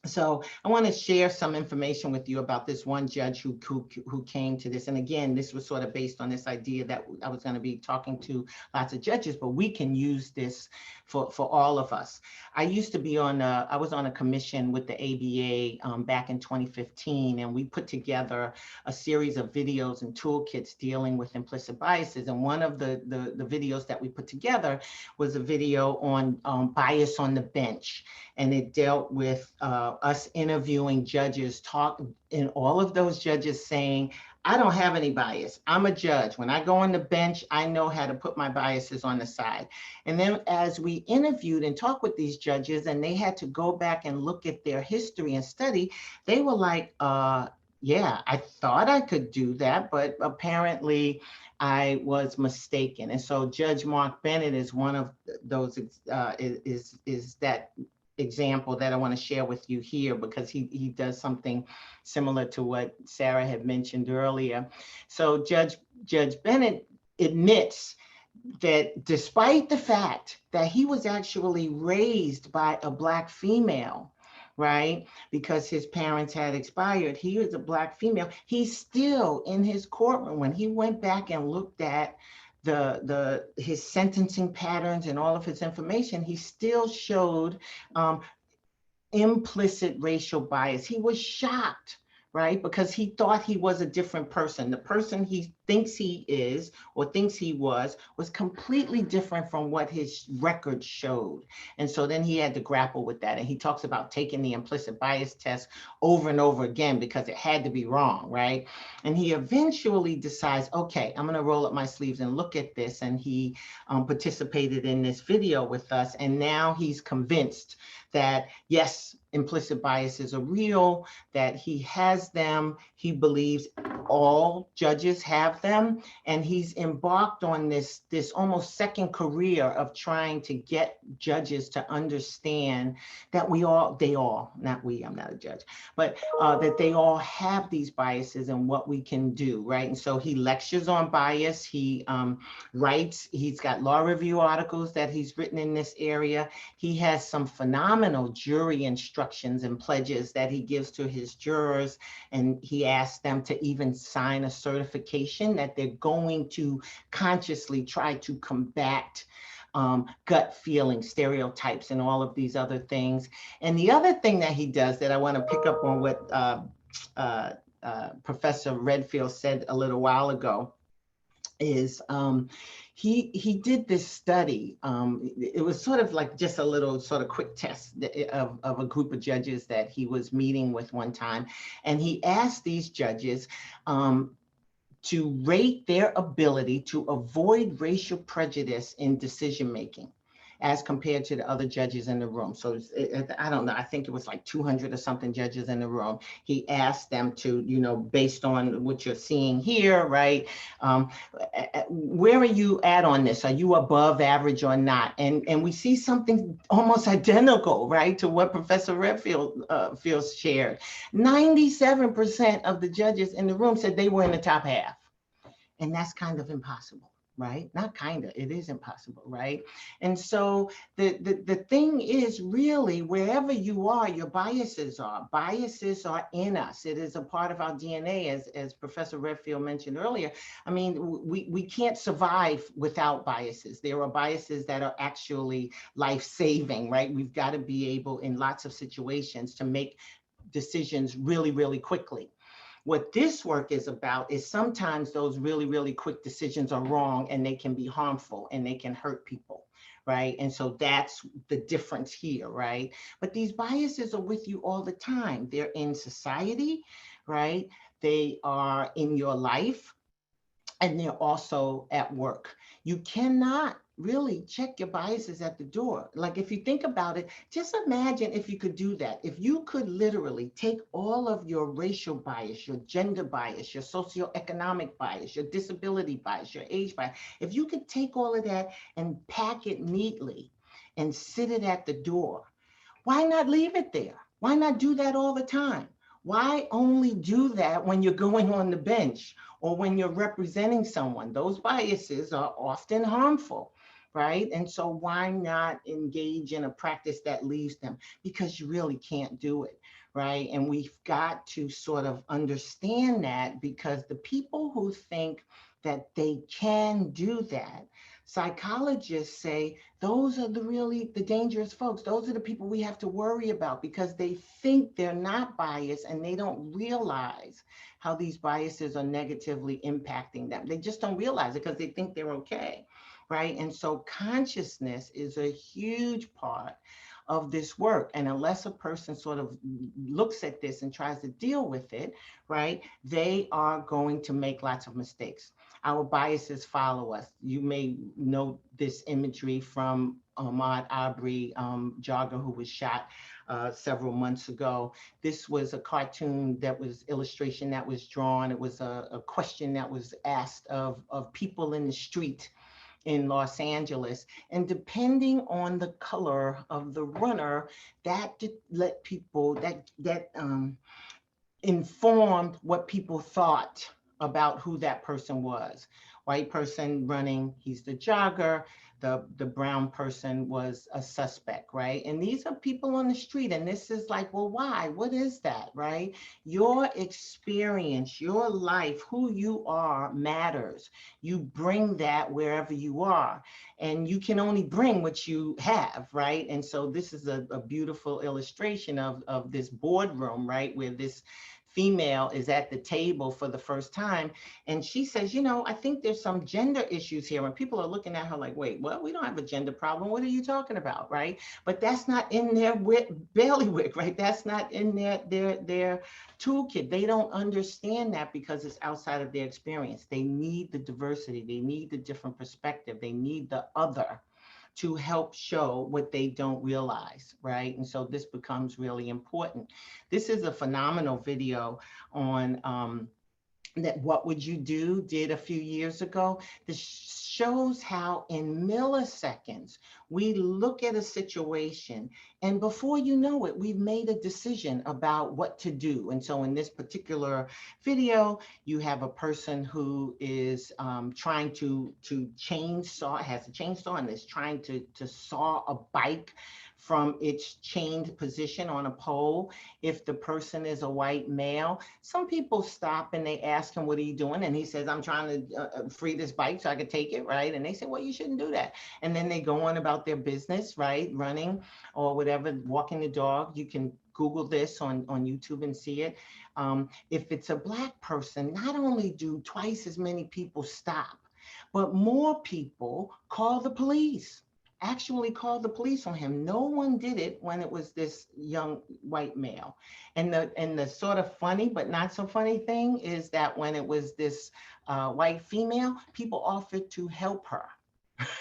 So I want to share some information with you about this one judge who came to this. And again, this was sort of based on this idea that I was going to be talking to lots of judges, but we can use this for all of us. I used to be I was on a commission with the ABA back in 2015, and we put together a series of videos and toolkits dealing with implicit biases. And one of the videos that we put together was a video on bias on the bench. And it dealt with us interviewing judges, and all of those judges saying, I don't have any bias. I'm a judge. When I go on the bench, I know how to put my biases on the side. And then as we interviewed and talked with these judges, and they had to go back and look at their history and study, they were like, yeah, I thought I could do that, but apparently I was mistaken. And so Judge Mark Bennett is one of those, is that example that I want to share with you here, because he does something similar to what Sarah had mentioned earlier. So Judge Bennett admits that despite the fact that he was actually raised by a Black female, right, because his parents had expired, he was a Black female, he still, in his courtroom, when he went back and looked at his sentencing patterns and all of his information, he still showed implicit racial bias. He was shocked, right? Because he thought he was a different person. The person he thinks he is or thinks he was completely different from what his record showed. And so then he had to grapple with that. And he talks about taking the implicit bias test over and over again because it had to be wrong, right? And he eventually decides, okay, I'm gonna roll up my sleeves and look at this. And he participated in this video with us. And now he's convinced that yes, implicit biases are real, that he has them. He believes all judges have them. And he's embarked on this almost second career of trying to get judges to understand that not we, I'm not a judge, but that they all have these biases and what we can do, right? And so he lectures on bias. He writes, he's got law review articles that he's written in this area. He has some phenomenal jury instructions and pledges that he gives to his jurors. And he asks them to even sign a certification that they're going to consciously try to combat gut feeling, stereotypes, and all of these other things. And the other thing that he does that I want to pick up on what Professor Redfield said a little while ago is he did this study. It was sort of like just a little sort of quick test of a group of judges that he was meeting with one time. And he asked these judges to rate their ability to avoid racial prejudice in decision-making as compared to the other judges in the room. So I don't know, I think it was like 200 or something judges in the room. He asked them to, based on what you're seeing here, right? Where are you at on this? Are you above average or not? And we see something almost identical, right, to what Professor Redfield shared. 97% of the judges in the room said they were in the top half. And that's kind of impossible. Right? Not kind of, it is impossible, right? And so the thing is really wherever you are, your biases are. Biases are in us. It is a part of our DNA, as Professor Redfield mentioned earlier. I mean, we can't survive without biases. There are biases that are actually life-saving, right? We've got to be able in lots of situations to make decisions really, really quickly. What this work is about is sometimes those really, really quick decisions are wrong and they can be harmful and they can hurt people, right? And so that's the difference here, right? But these biases are with you all the time. They're in society, right? They are in your life, and they're also at work. You cannot really check your biases at the door. Like if you think about it, just imagine if you could do that. If you could literally take all of your racial bias, your gender bias, your socioeconomic bias, your disability bias, your age bias, if you could take all of that and pack it neatly and sit it at the door, why not leave it there? Why not do that all the time? Why only do that when you're going on the bench or when you're representing someone? Those biases are often harmful, right? And so why not engage in a practice that leaves them? Because you really can't do it, right? And we've got to sort of understand that, because the people who think that they can do that, psychologists say those are the dangerous folks. Those are the people we have to worry about, because they think they're not biased and they don't realize how these biases are negatively impacting them. They just don't realize it because they think they're okay, right? And so consciousness is a huge part of this work. And unless a person sort of looks at this and tries to deal with it, right, they are going to make lots of mistakes. Our biases follow us. You may know this imagery from Ahmaud Arbery, jogger who was shot several months ago. This was a cartoon that was illustration that was drawn. It was a question that was asked of people in the street in Los Angeles. And depending on the color of the runner, that let people, that informed what people thought about who that person was. White person running, he's the jogger. The brown person was a suspect, right? And these are people on the street, and this is like, well, why? What is that, right? Your experience, your life, who you are matters. You bring that wherever you are, and you can only bring what you have, right? And so this is a beautiful illustration of this boardroom, right? Where this female is at the table for the first time. And she says, you know, I think there's some gender issues here. And people are looking at her like, wait, well, we don't have a gender problem. What are you talking about, right? But that's not in their bailiwick, right? That's not in their toolkit. They don't understand that because it's outside of their experience. They need the diversity. They need the different perspective. They need the other to help show what they don't realize, right? And so this becomes really important. This is a phenomenal video on that What Would You Do did a few years ago. This shows how in milliseconds, we look at a situation and before you know it, we've made a decision about what to do. And so in this particular video, you have a person who is trying to chainsaw, has a chainsaw and is trying to saw a bike from its chained position on a pole. If the person is a white male, some people stop and they ask him, what are you doing? And he says, I'm trying to free this bike so I could take it, right? And they say, well, you shouldn't do that. And then they go on about their business, right? Running or whatever, walking the dog. You can Google this on YouTube and see it. If it's a Black person, not only do twice as many people stop, but more people call the police. Actually called the police on him. No one did it when it was this young white male. And the sort of funny but not so funny thing is that when it was this white female, people offered to help her.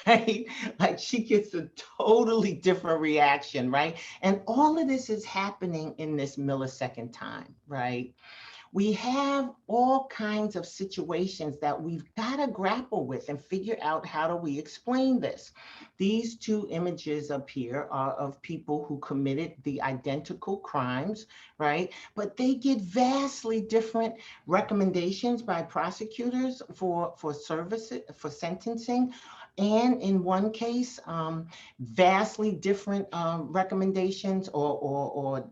Right? Like she gets a totally different reaction, right? And all of this is happening in this millisecond time, right? We have all kinds of situations that we've got to grapple with and figure out how do we explain this. These two images up here are of people who committed the identical crimes, right? But they get vastly different recommendations by prosecutors for services, for sentencing. And in one case, vastly different recommendations or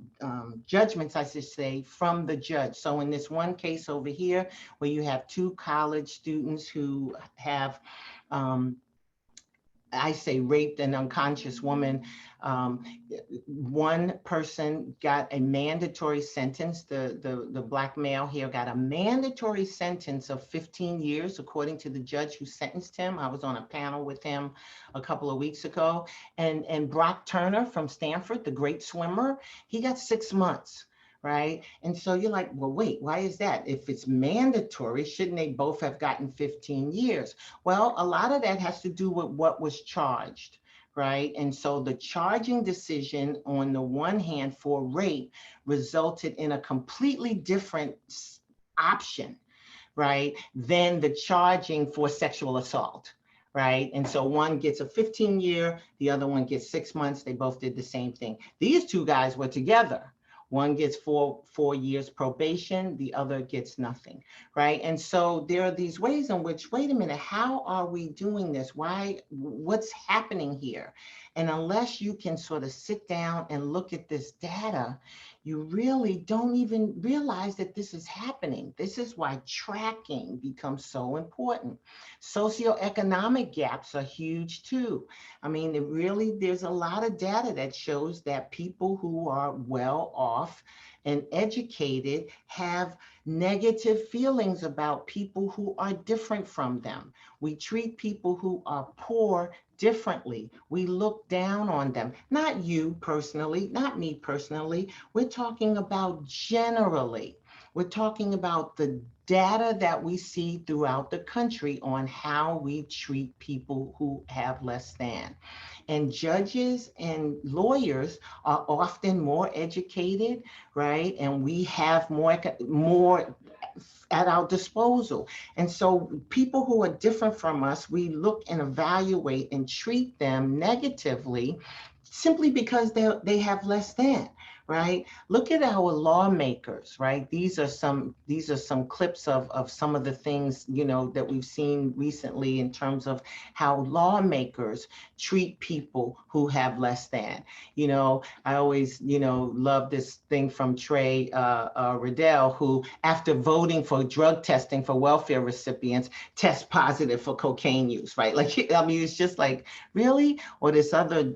judgments, I should say, from the judge. So in this one case over here, where you have two college students who have, I say, raped an unconscious woman. One person got a mandatory sentence. The Black male here got a mandatory sentence of 15 years, according to the judge who sentenced him. I was on a panel with him a couple of weeks ago. And Brock Turner from Stanford, the great swimmer, he got 6 months. Right? And so you're like, well, wait, why is that? If it's mandatory, shouldn't they both have gotten 15 years? Well, a lot of that has to do with what was charged, right? And so the charging decision on the one hand for rape resulted in a completely different option, right, than the charging for sexual assault. Right. And so one gets a 15-year, the other one gets 6 months. They both did the same thing. These two guys were together. One gets four years probation, the other gets nothing, right? And so there are these ways in which, wait a minute, how are we doing this? What's happening here? And unless you can sort of sit down and look at this data, you really don't even realize that this is happening. This is why tracking becomes so important. Socioeconomic gaps are huge too. I mean, there's a lot of data that shows that people who are well off and educated have negative feelings about people who are different from them. We treat people who are poor differently. We look down on them. Not you personally, not me personally. We're talking about generally. We're talking about the data that we see throughout the country on how we treat people who have less than. And judges and lawyers are often more educated, right? And we have more at our disposal. And so people who are different from us, we look and evaluate and treat them negatively simply because they have less than, right? Look at our lawmakers, right? These are some clips of some of the things, that we've seen recently in terms of how lawmakers treat people who have less than. I always, love this thing from Trey Riddell, who, after voting for drug testing for welfare recipients, test positive for cocaine use, right? Like, I mean, it's just like, really? Or this other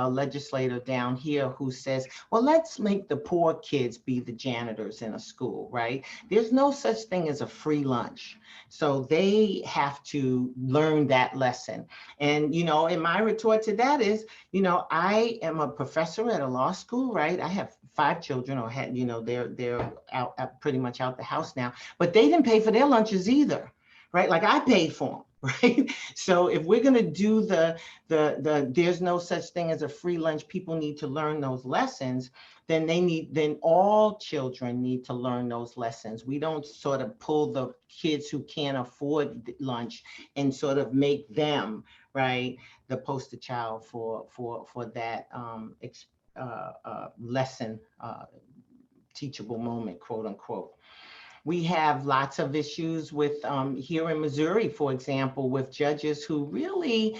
legislator down here who says, well, let's make the poor kids be the janitors in a school, right? There's no such thing as a free lunch. So they have to learn that lesson. And, and my retort to that is, I am a professor at a law school, right? I have 5 children, or had, they're out pretty much out the house now, but they didn't pay for their lunches either, right? Like, I paid for them. Right. So if we're going to do the there's no such thing as a free lunch, people need to learn those lessons, then all children need to learn those lessons. We don't sort of pull the kids who can't afford lunch and sort of make them, right, the poster child for that lesson, teachable moment, quote unquote. We have lots of issues with here in Missouri, for example, with judges who really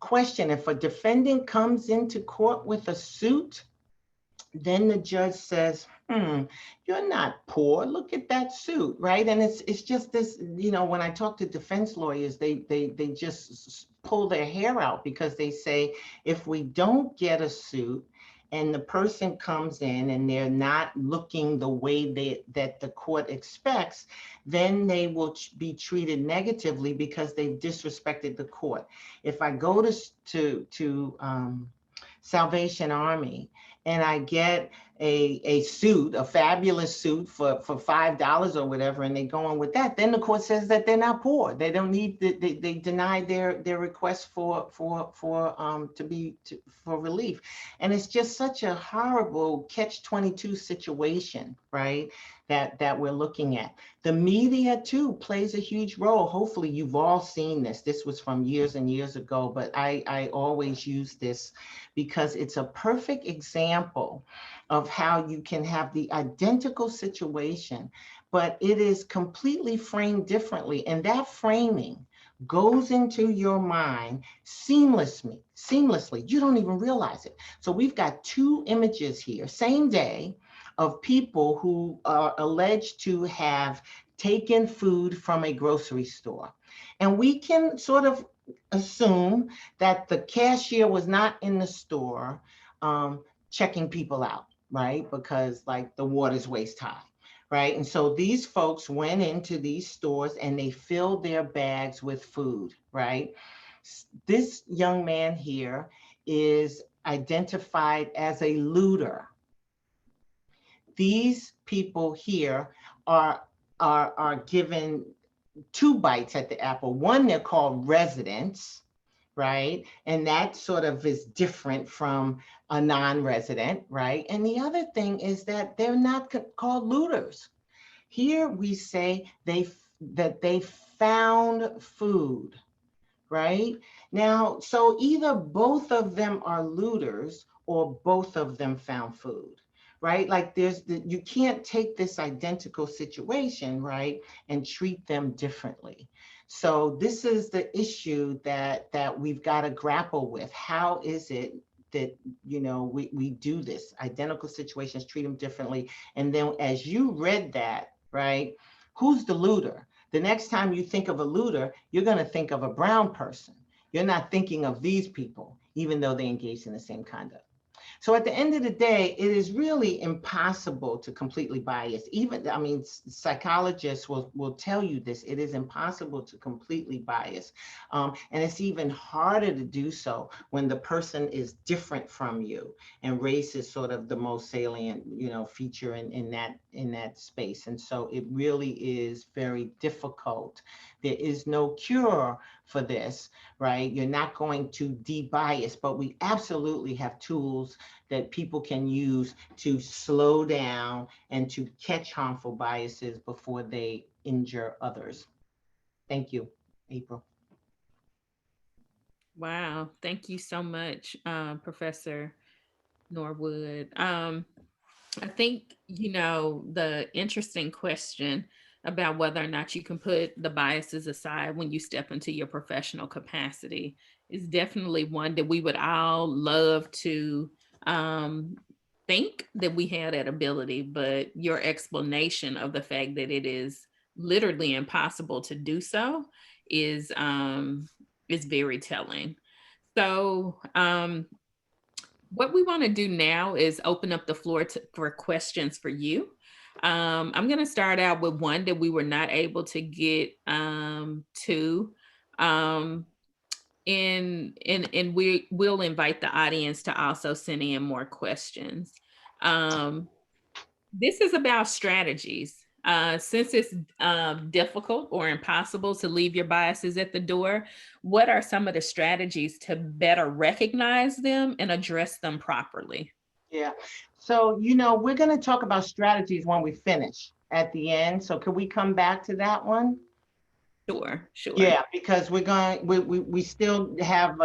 question if a defendant comes into court with a suit, then the judge says, you're not poor, look at that suit, right? And it's just this, when I talk to defense lawyers, they just pull their hair out, because they say, if we don't get a suit, and the person comes in and they're not looking the way that the court expects, then they will be treated negatively because they've disrespected the court. If I go to Salvation Army and I get a suit, a fabulous suit for $5 or whatever, and they go on with that, then the court says that they're not poor. They don't need, they deny their request for relief. And it's just such a horrible catch-22 situation, right? That we're looking at. The media too plays a huge role. Hopefully you've all seen this. This was from years and years ago, but I always use this because it's a perfect example of how you can have the identical situation, but it is completely framed differently. And that framing goes into your mind seamlessly. You don't even realize it. So we've got 2 images here, same day, of people who are alleged to have taken food from a grocery store. And we can sort of assume that the cashier was not in the store checking people out, right? Because like the water's waist high, right? And so these folks went into these stores and they filled their bags with food, right? This young man here is identified as a looter. These people here are given 2 bites at the apple. One, they're called residents, right? And that sort of is different from a non-resident, right? And the other thing is that they're not called looters. Here we say that they found food, right? Now, so either both of them are looters or both of them found food, right? Like you can't take this identical situation, right, and treat them differently. So this is the issue that we've got to grapple with. How is it that, you know, we do this, identical situations, treat them differently. And then as you read that, right, who's the looter? The next time you think of a looter, you're going to think of a brown person. You're not thinking of these people, even though they engage in the same conduct. So at the end of the day, it is really impossible to completely bias. Even, I mean, psychologists will tell you this, it is impossible to completely bias. And it's even harder to do so when the person is different from you. And race is sort of the most salient, you know, feature in that space. And so it really is very difficult. There is no cure for this, right? You're not going to de-bias, but we absolutely have tools that people can use to slow down and to catch harmful biases before they injure others. Thank you, April.
Wow, thank you so much, Professor Norwood. I think, you know, the interesting question about whether or not you can put the biases aside when you step into your professional capacity is definitely one that we would all love to think that we had that ability, but your explanation of the fact that it is literally impossible to do so is very telling. So what we want to do now is open up the floor for questions for you. I'm going to start out with one that we were not able to get to. And we will invite the audience to also send in more questions. This is about strategies. Since it's difficult or impossible to leave your biases at the door, what are some of the strategies to better recognize them and address them properly?
Yeah. So, you know, we're going to talk about strategies when we finish at the end. So could we come back to that one?
Sure, sure.
Yeah, because we still have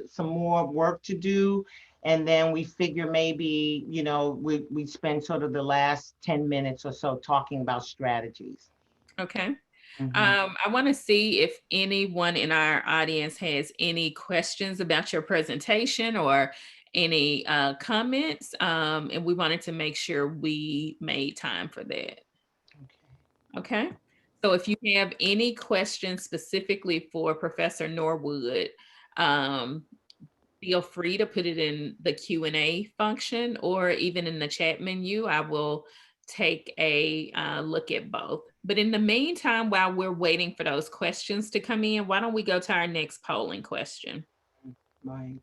some more work to do. And then we figure maybe, you know, we spend sort of the last 10 minutes or so talking about strategies.
Okay.
Mhm.
I want to see if anyone in our audience has any questions about your presentation or any comments. And we wanted to make sure we made time for that. Okay. So if you have any questions specifically for Professor Norwood, feel free to put it in the Q&A function or even in the chat menu. I will take a look at both. But in the meantime, while we're waiting for those questions to come in, why don't we go to our next polling question?
Right.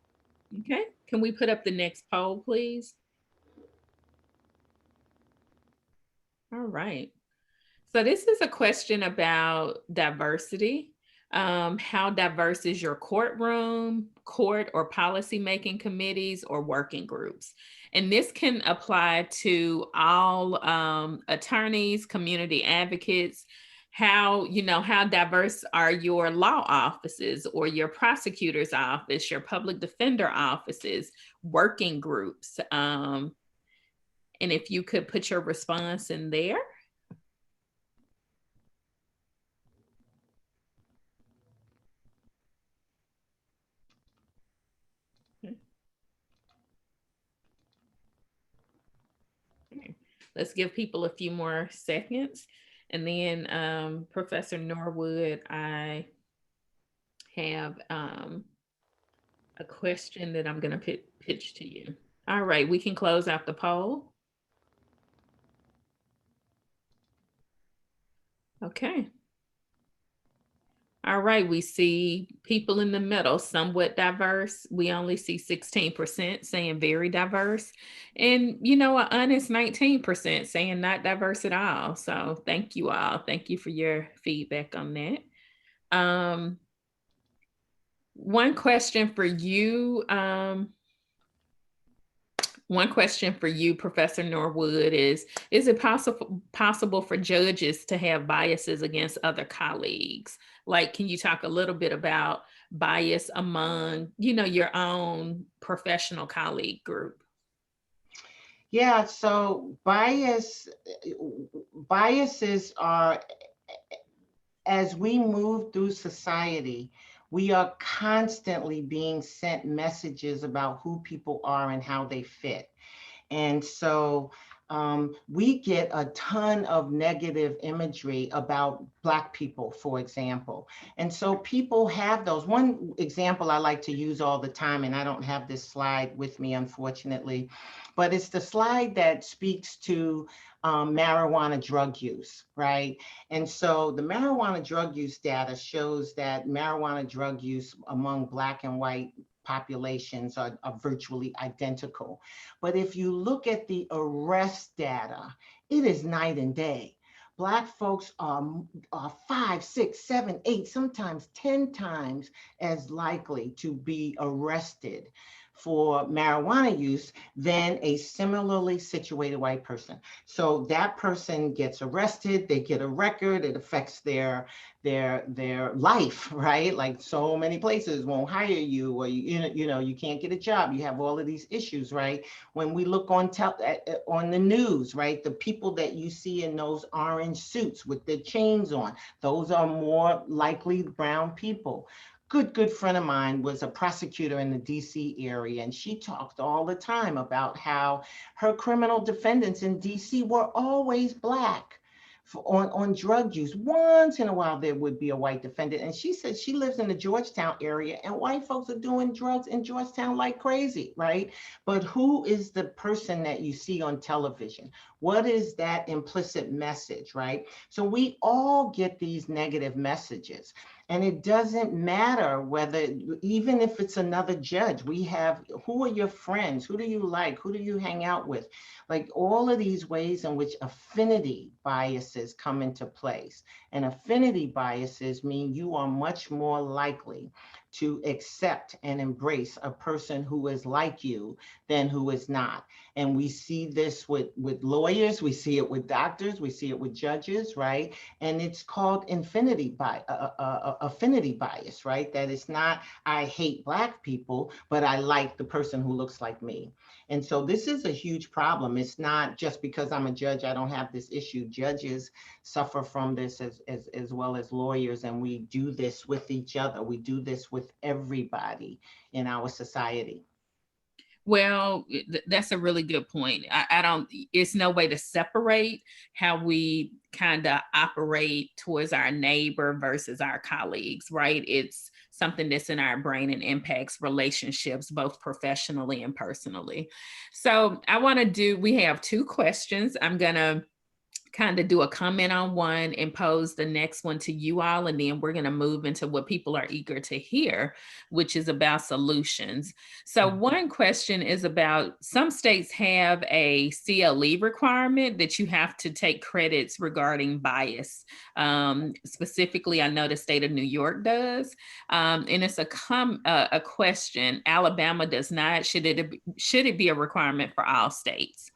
Okay, can we put up the next poll, please? All right. So this is a question about diversity. How diverse is your courtroom, court or policymaking committees or working groups? And this can apply to all attorneys, community advocates. How diverse are your law offices or your prosecutor's office, your public defender offices, working groups? And if you could put your response in there. Let's give people a few more seconds. And then Professor Norwood, I have a question that I'm going to pitch to you. All right, we can close out the poll. Okay. All right, we see people in the middle, somewhat diverse. We only see 16% saying very diverse. And, you know, an honest 19% saying not diverse at all. So thank you all. Thank you for your feedback on that. One question for you, Professor Norwood, is it possible for judges to have biases against other colleagues? Like, can you talk a little bit about bias among, you know, your own professional colleague group?
Yeah, so biases are, as we move through society, we are constantly being sent messages about who people are and how they fit. And so we get a ton of negative imagery about Black people, for example. And so people have those. One example I like to use all the time, and I don't have this slide with me, unfortunately, but it's the slide that speaks to marijuana drug use, right? And so the marijuana drug use data shows that marijuana drug use among Black and white populations are virtually identical. But if you look at the arrest data, it is night and day. Black folks are 5, 6, 7, 8, sometimes 10 times as likely to be arrested for marijuana use than a similarly situated white person. So that person gets arrested, they get a record, it affects their life, right? Like so many places won't hire you, or you can't get a job. You have all of these issues, right? When we look on the news, right? The people that you see in those orange suits with the chains on, those are more likely brown people. Good friend of mine was a prosecutor in the DC area, and she talked all the time about how her criminal defendants in DC were always Black on drug use. Once in a while, there would be a white defendant. And she said she lives in the Georgetown area, and white folks are doing drugs in Georgetown like crazy, right? But who is the person that you see on television? What is that implicit message, right? So we all get these negative messages. And it doesn't matter whether, even if it's another judge, we have, who are your friends? Who do you like? Who do you hang out with? Like all of these ways in which affinity biases come into place. And affinity biases mean you are much more likely to accept and embrace a person who is like you than who is not. And we see this with lawyers, we see it with doctors, we see it with judges, right? And it's called affinity bias, right? That it's not, I hate Black people, but I like the person who looks like me. And so this is a huge problem. It's not just because I'm a judge, I don't have this issue. Judges suffer from this as well as lawyers, and we do this with each other. We do this with everybody in our society.
Well, that's a really good point. I don't, it's no way to separate how we kind of operate towards our neighbor versus our colleagues, right? It's something that's in our brain and impacts relationships, both professionally and personally. So we have 2 questions. I'm going to kind of do a comment on one and pose the next one to you all. And then we're going to move into what people are eager to hear, which is about solutions. So one question is about, some states have a CLE requirement that you have to take credits regarding bias. Specifically, I know the state of New York does. And it's a question. Alabama does not. Should it be a requirement for all states?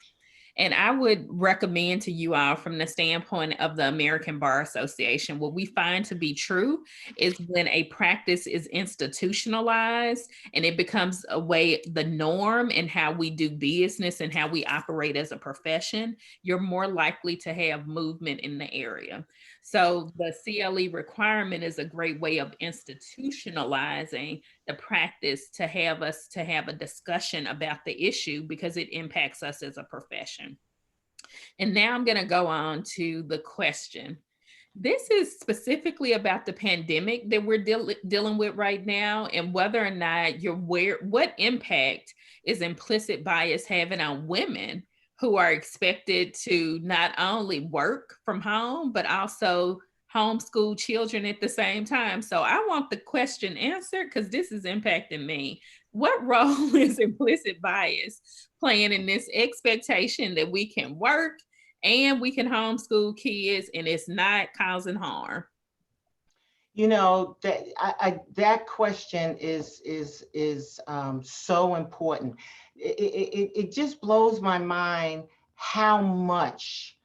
And I would recommend to you all, from the standpoint of the American Bar Association, what we find to be true is when a practice is institutionalized and it becomes a way, the norm in how we do business and how we operate as a profession, you're more likely to have movement in the area. So the CLE requirement is a great way of institutionalizing the practice to have us to have a discussion about the issue because it impacts us as a profession. And now I'm going to go on to the question. This is specifically about the pandemic that we're dealing with right now, and whether or not what impact is implicit bias having on women who are expected to not only work from home, but also homeschool children at the same time. So I want the question answered because this is impacting me. What role is implicit bias playing in this expectation that we can work and we can homeschool kids and it's not causing harm?
You know, that question is so important. It just blows my mind how much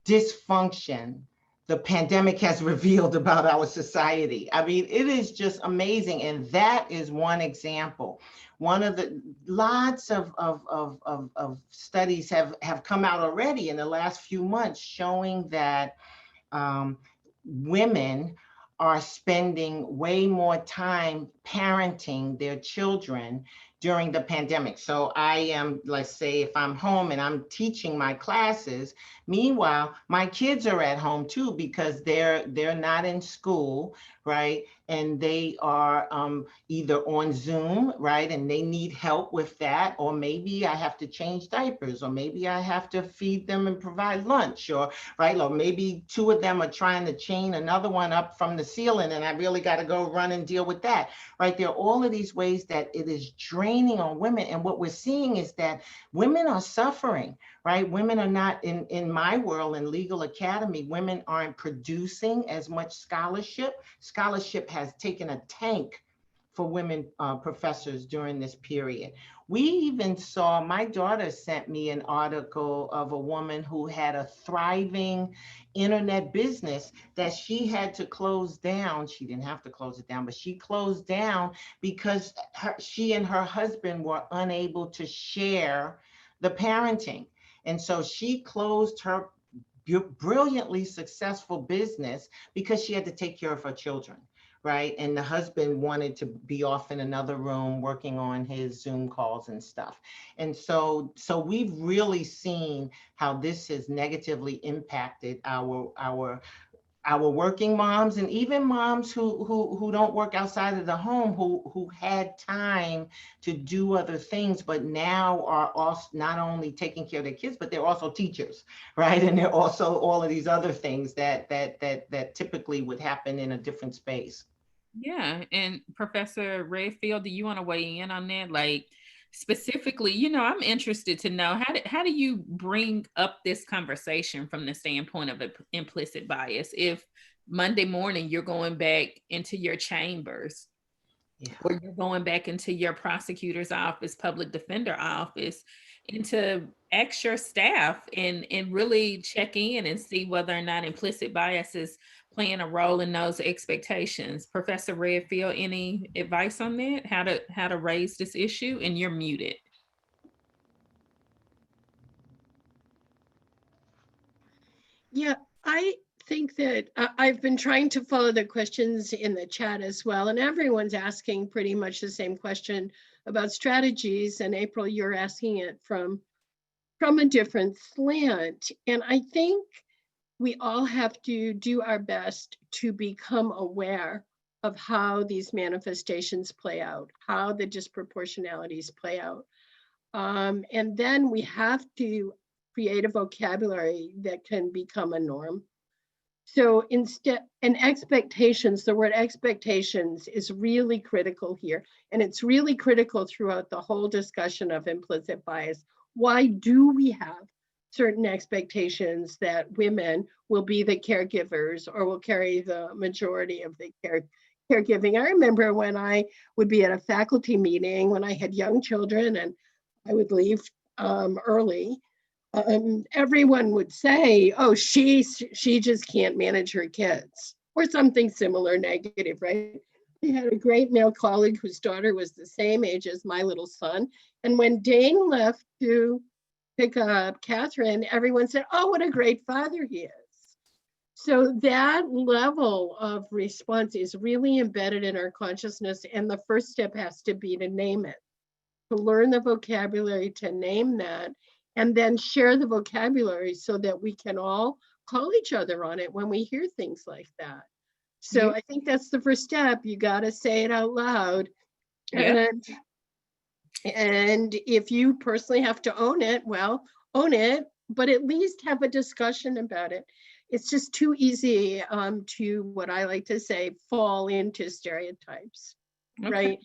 dysfunction the pandemic has revealed about our society. I mean, it is just amazing. And that is one example. One of the lots of studies have come out already in the last few months showing that women are spending way more time parenting their children during the pandemic. So I am, let's say if I'm home and I'm teaching my classes, meanwhile, my kids are at home too because they're not in school, right? And they are either on Zoom, right? And they need help with that, or maybe I have to change diapers, or maybe I have to feed them and provide lunch, or right, or maybe two of them are trying to chain another one up from the ceiling and I really got to go run and deal with that, right? There are all of these ways that it is draining on women. And what we're seeing is that women are suffering, right? Women are not, in my world, in legal academy, women aren't producing as much scholarship. Scholarship has taken a tank for women professors during this period. We even saw, my daughter sent me an article of a woman who had a thriving internet business that she had to close down. She didn't have to close it down, but she closed down because she and her husband were unable to share the parenting. And so she closed her brilliantly successful business because she had to take care of her children, right? And the husband wanted to be off in another room working on his Zoom calls and stuff. And so we've really seen how this has negatively impacted our working moms, and even moms who don't work outside of the home, who had time to do other things, but now are also not only taking care of their kids, but they're also teachers, right? And they're also all of these other things that typically would happen in a different space.
Yeah, and Professor Redfield, do you want to weigh in on that? Like specifically, you know, I'm interested to know how do you bring up this conversation from the standpoint of implicit bias? If Monday morning you're going back into your chambers,
Yeah.
or you're going back into your prosecutor's office, public defender office, and to ask your staff and really check in and see whether or not implicit bias is playing a role in those expectations. Professor Redfield, any advice on that? How to raise this issue? And you're muted.
Yeah, I think that I've been trying to follow the questions in the chat as well, and everyone's asking pretty much the same question about strategies. And April, you're asking it from a different slant. And I think we all have to do our best to become aware of how these manifestations play out, how the disproportionalities play out. And then we have to create a vocabulary that can become a norm. So instead, and expectations, the word expectations is really critical here. And it's really critical throughout the whole discussion of implicit bias. Why do we have certain expectations that women will be the caregivers or will carry the majority of the caregiving? I remember when I would be at a faculty meeting when I had young children and I would leave early. Everyone would say, "Oh, she just can't manage her kids," or something similar negative, right? I had a great male colleague whose daughter was the same age as my little son, and when Dane left to pick up Catherine, everyone said, "Oh, what a great father he is." So that level of response is really embedded in our consciousness, and the first step has to be to name it, to learn the vocabulary, to name that, and then share the vocabulary so that we can all call each other on it when we hear things like that. So I think that's the first step. You got to say it out loud.
Yeah.
And if you personally have to own it, well, own it, but at least have a discussion about it. It's just too easy to, what I like to say, fall into stereotypes.
Okay.
Right?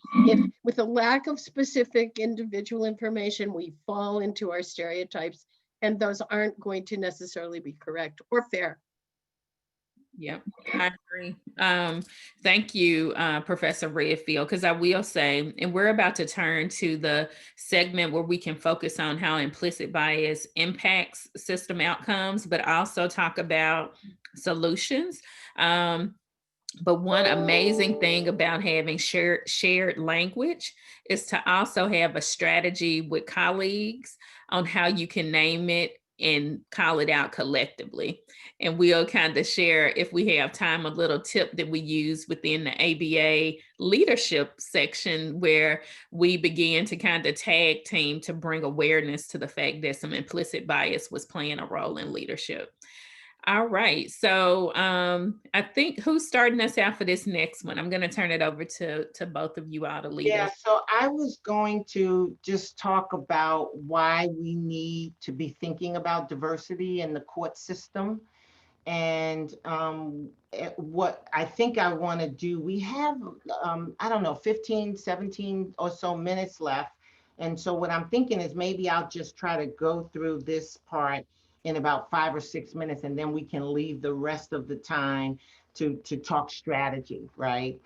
With a lack of specific individual information, we fall into our stereotypes, and those aren't going to necessarily be correct or fair.
Yep, I agree. Thank you, Professor Redfield, because I will say, and we're about to turn to the segment where we can focus on how implicit bias impacts system outcomes, but also talk about solutions. But one amazing thing about having shared language is to also have a strategy with colleagues on how you can name it and call it out collectively. And we'll kind of share, if we have time, a little tip that we use within the ABA leadership section, where we began to kind of tag team to bring awareness to the fact that some implicit bias was playing a role in leadership. All right. So I think, who's starting us out for this next one? I'm going to turn it over to both of you all to lead
Yeah,
us.
so I was going to just talk about why we need to be thinking about diversity in the court system. And what I think I want to do, we have, I don't know, 15, 17 or so minutes left. And so what I'm thinking is maybe I'll just try to go through this part in about 5 or 6 minutes, and then we can leave the rest of the time to talk strategy, right?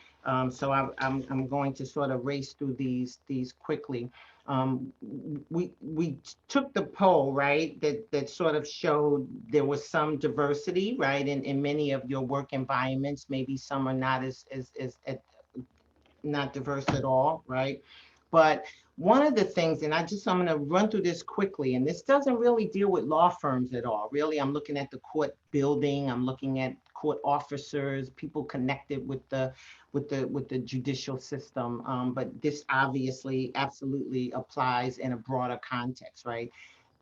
So I'm going to sort of race through these quickly. We took the poll, right, that sort of showed there was some diversity, right, in many of your work environments. Maybe some are not as not diverse at all, right? But one of the things, and I'm going to run through this quickly, and this doesn't really deal with law firms at all. Really, I'm looking at the court building, I'm looking at court officers, people connected with the judicial system. But this obviously absolutely applies in a broader context, right?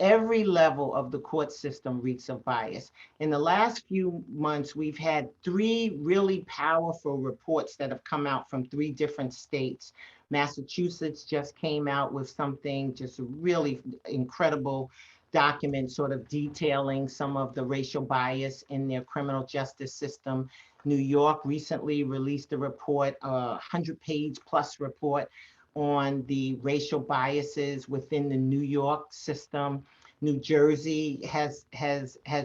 Every level of the court system reeks of bias. In the last few months, we've had 3 really powerful reports that have come out from 3 different states. Massachusetts just came out with something, just a really incredible document sort of detailing some of the racial bias in their criminal justice system. New York recently released a report, a 100-page plus report on the racial biases within the New York system. New Jersey has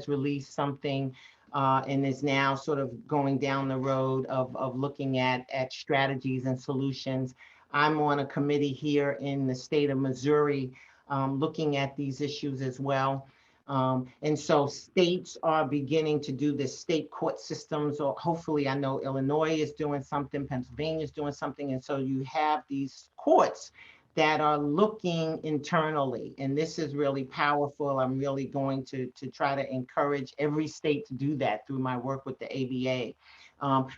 released something and is now sort of going down the road of looking at strategies and solutions. I'm on a committee here in the state of Missouri looking at these issues as well. And so states are beginning to do this, state court systems, or hopefully I know Illinois is doing something, Pennsylvania is doing something. And so you have these courts that are looking internally. And this is really powerful. I'm really going to try to encourage every state to do that through my work with the ABA.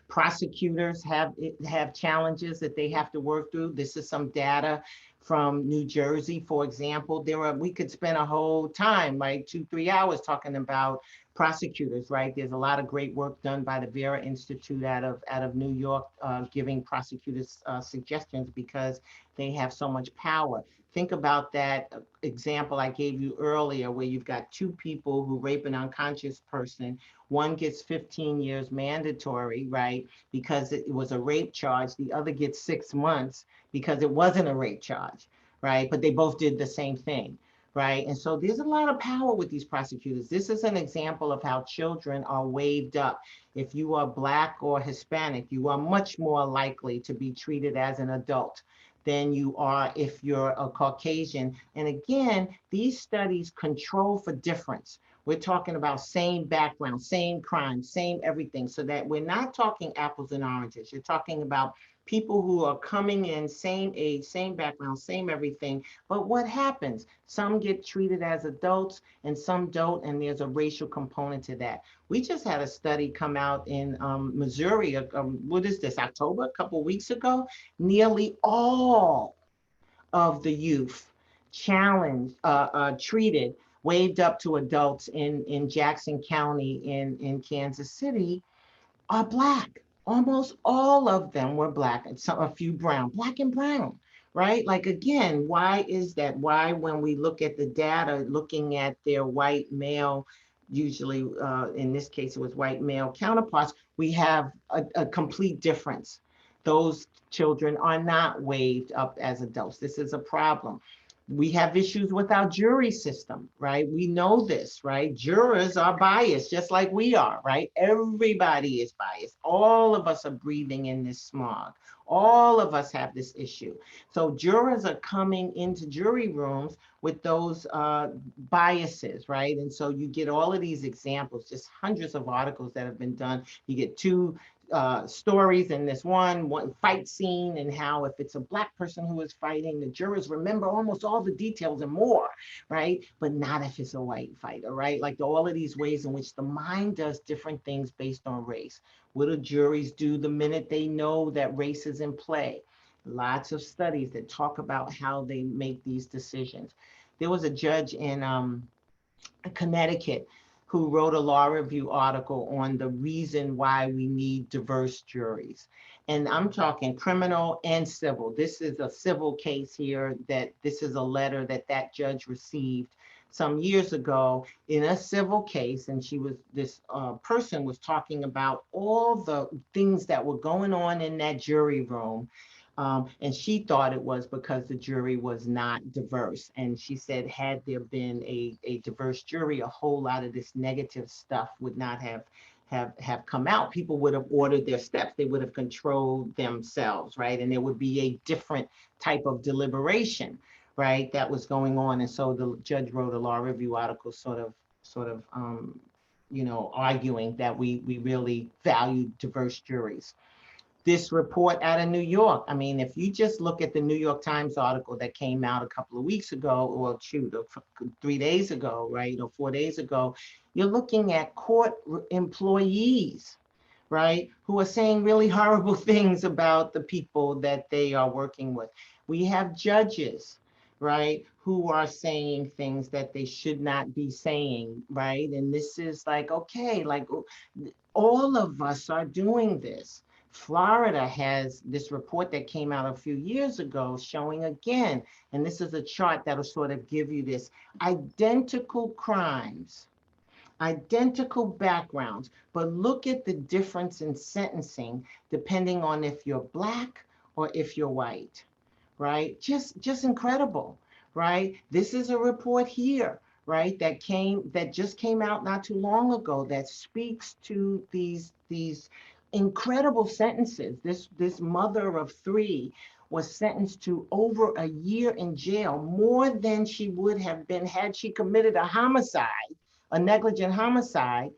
Prosecutors have challenges that they have to work through. This is some data from New Jersey, for example. We could spend a whole time, like 2-3 hours talking about prosecutors, right? There's a lot of great work done by the Vera Institute out of New York, giving prosecutors suggestions because they have so much power. Think about that example I gave you earlier, where you've got 2 people who rape an unconscious person. One gets 15 years mandatory, right, because it was a rape charge. The other gets 6 months because it wasn't a rape charge, right? But they both did the same thing, right? And so there's a lot of power with these prosecutors. This is an example of how children are waved up. If you are Black or Hispanic, you are much more likely to be treated as an adult than you are if you're a Caucasian. And again, these studies control for difference. We're talking about same background, same crime, same everything, so that we're not talking apples and oranges. You're talking about people who are coming in, same age, same background, same everything. But what happens? Some get treated as adults and some don't, and there's a racial component to that. We just had a study come out in Missouri, what is this, October, a couple of weeks ago? Nearly all of the youth challenged, treated, waved up to adults in Jackson County in Kansas City are Black. Almost all of them were Black, and a few brown, Black and brown, right? Like, again, why is that? Why, when we look at the data, looking at their white male, usually in this case, it was white male counterparts, we have a complete difference. Those children are not waved up as adults. This is a problem. We have issues with our jury system, right? We know this, right? Jurors are biased just like we are, right? Everybody is biased. All of us are breathing in this smog. All of us have this issue. So jurors are coming into jury rooms with those biases, right? And so you get all of these examples, just hundreds of articles that have been done. You get two stories in this one fight scene, and how if it's a Black person who is fighting, the jurors remember almost all the details and more, right? But not if it's a white fighter, right? Like all of these ways in which the mind does different things based on race. What do juries do the minute they know that race is in play? Lots of studies that talk about how they make these decisions. There was a judge in Connecticut who wrote a law review article on the reason why we need diverse juries. And I'm talking criminal and civil. This is a civil case here, that this is a letter that that judge received some years ago in a civil case. And this person was talking about all the things that were going on in that jury room. And she thought it was because the jury was not diverse. And she said, had there been a diverse jury, a whole lot of this negative stuff would not have come out. People would have ordered their steps. They would have controlled themselves, right? And there would be a different type of deliberation, right, that was going on. And so the judge wrote a law review article sort of arguing that we really value diverse juries. This report out of New York. I mean, if you just look at the New York Times article that came out a couple of weeks ago, or 3 days ago, right, or 4 days ago, you're looking at court employees, right, who are saying really horrible things about the people that they are working with. We have judges, right, who are saying things that they should not be saying, right? And this is like, okay, like all of us are doing this. Florida has this report that came out a few years ago showing again, and this is a chart that'll sort of give you this, identical crimes, identical backgrounds, but look at the difference in sentencing depending on if you're Black or if you're white, right? Just incredible, right? This is a report here, right, that just came out not too long ago that speaks to these incredible sentences. This mother of 3 was sentenced to over a year in jail, more than she would have been had she committed a homicide, a negligent homicide,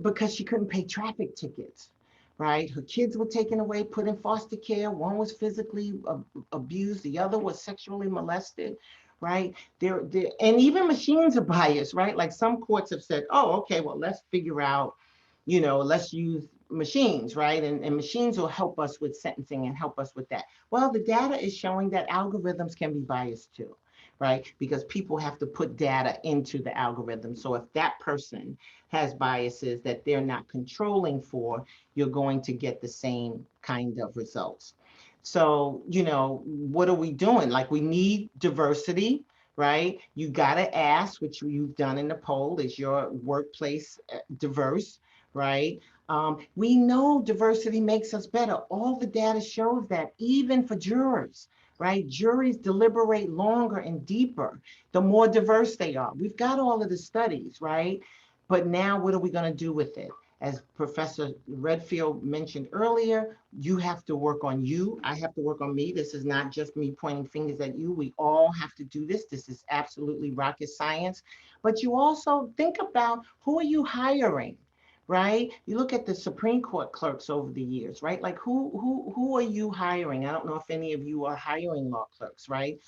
because she couldn't pay traffic tickets, right? Her kids were taken away, put in foster care. One was physically abused, the other was sexually molested, right? And even machines are biased, right? Like some courts have said, oh, okay, well, let's figure out, let's use machines, right? And machines will help us with sentencing and help us with that. Well, the data is showing that algorithms can be biased too, right? Because people have to put data into the algorithm. So if that person has biases that they're not controlling for, you're going to get the same kind of results. So, what are we doing? Like, we need diversity, right? You got to ask, which you've done in the poll, is your workplace diverse, right? We know diversity makes us better. All the data shows that, even for jurors, right? Juries deliberate longer and deeper the more diverse they are. We've got all of the studies, right? But now what are we going to do with it? As Professor Redfield mentioned earlier, you have to work on you. I have to work on me. This is not just me pointing fingers at you. We all have to do this. This is absolutely rocket science. But you also think about, who are you hiring? Right? You look at the Supreme Court clerks over the years, right? Like who are you hiring? I don't know if any of you are hiring law clerks, right?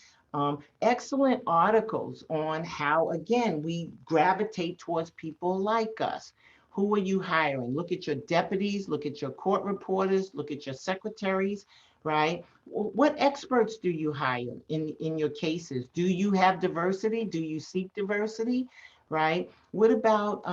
Excellent articles on how, again, we gravitate towards people like us. Who are you hiring? Look at your deputies, look at your court reporters, look at your secretaries, right? What experts do you hire in your cases? Do you have diversity? Do you seek diversity? Right? What about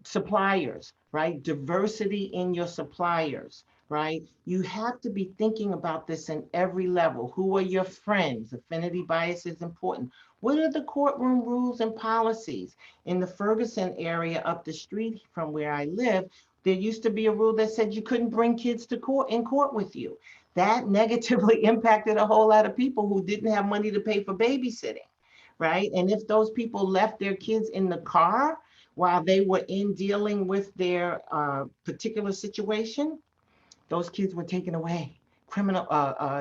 suppliers, right? Diversity in your suppliers, right? You have to be thinking about this in every level. Who are your friends? Affinity bias is important. What are the courtroom rules and policies? In the Ferguson area up the street from where I live, there used to be a rule that said you couldn't bring kids to court with you. that negatively impacted a whole lot of people who didn't have money to pay for babysitting, right? And if those people left their kids in the car while they were in dealing with their particular situation, those kids were taken away. Criminal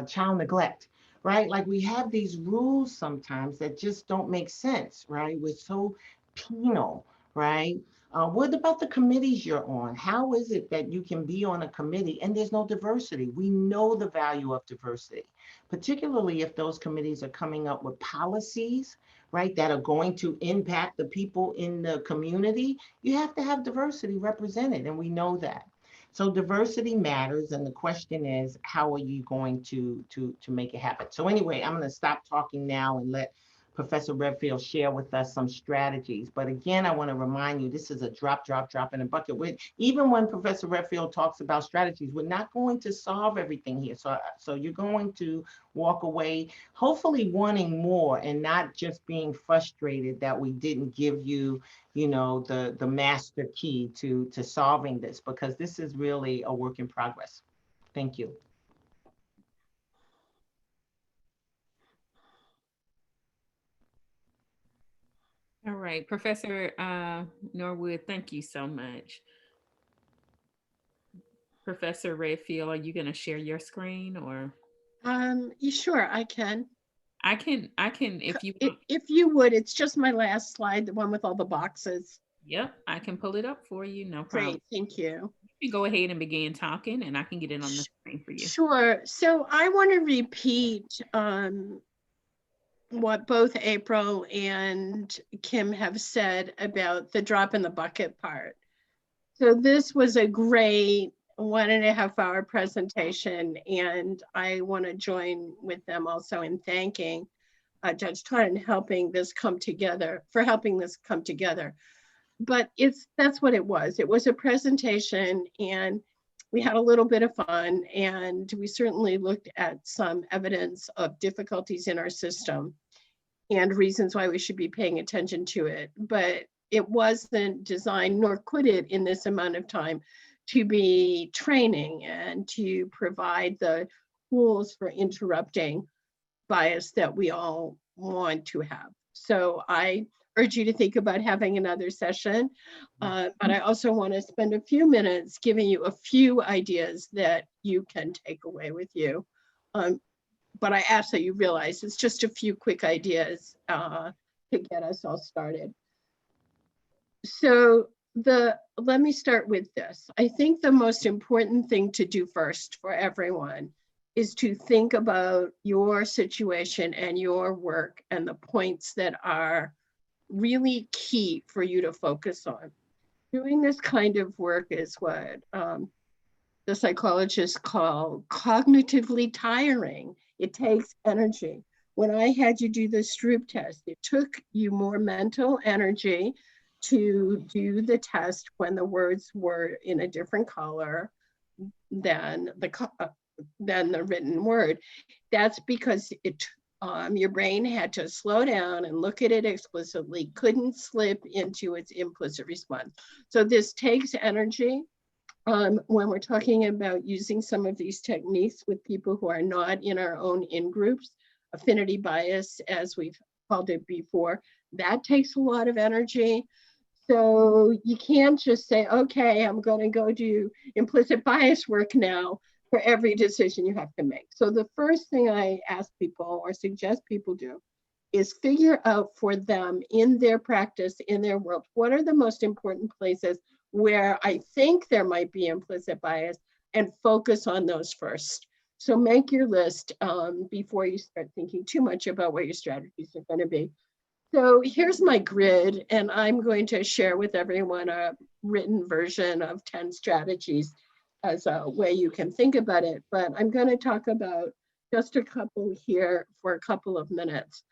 child neglect, right? Like, we have these rules sometimes that just don't make sense, right? We're so penal, right? What about the committees you're on? How is it that you can be on a committee and there's no diversity? We know the value of diversity, particularly if those committees are coming up with policies, right, that are going to impact the people in the community. You have to have diversity represented, and we know that. So diversity matters, and the question is, how are you going to make it happen? So anyway, I'm going to stop talking now and let Professor Redfield share with us some strategies. But again, I want to remind you, this is a drop in a bucket. Even when Professor Redfield talks about strategies, we're not going to solve everything here. So you're going to walk away, hopefully wanting more and not just being frustrated that we didn't give you, the master key to solving this, because this is really a work in progress. Thank you.
All right, Professor Norwood, thank you so much. Professor Redfield, are you going to share your screen, or?
Sure, I can.
I can, if you want.
If you would, it's just my last slide, the one with all the boxes.
Yep, I can pull it up for you, no problem.
Great, thank you.
You can go ahead and begin talking, and I can get it on the screen for you.
Sure. So I want to repeat what both April and Kim have said about the drop in the bucket part. So this was a great 1.5 hour presentation, and I want to join with them also in thanking Judge Todd in helping this come together, for helping this come together. But that's what it was. It was a presentation, and we had a little bit of fun, and we certainly looked at some evidence of difficulties in our system and reasons why we should be paying attention to it. But it wasn't designed, nor could it in this amount of time, to be training and to provide the tools for interrupting bias that we all want to have. So I urge you to think about having another session, but I also want to spend a few minutes giving you a few ideas that you can take away with you. But I ask that you realize it's just a few quick ideas to get us all started. So let me start with this. I think the most important thing to do first for everyone is to think about your situation and your work and the points that are really key for you to focus on. Doing this kind of work is what the psychologists call cognitively tiring. It takes energy. When I had you do the Stroop test, it took you more mental energy to do the test when the words were in a different color than the written word. That's because your brain had to slow down and look at it explicitly, couldn't slip into its implicit response. So this takes energy. When we're talking about using some of these techniques with people who are not in our own in-groups, affinity bias, as we've called it before, that takes a lot of energy. So you can't just say, okay, I'm going to go do implicit bias work now for every decision you have to make. So the first thing I ask people or suggest people do is figure out for them in their practice, in their world, what are the most important places where I think there might be implicit bias, and focus on those first. So make your list before you start thinking too much about what your strategies are going to be. So here's my grid, and I'm going to share with everyone a written version of 10 strategies as a way you can think about it. But I'm going to talk about just a couple here for a couple of minutes.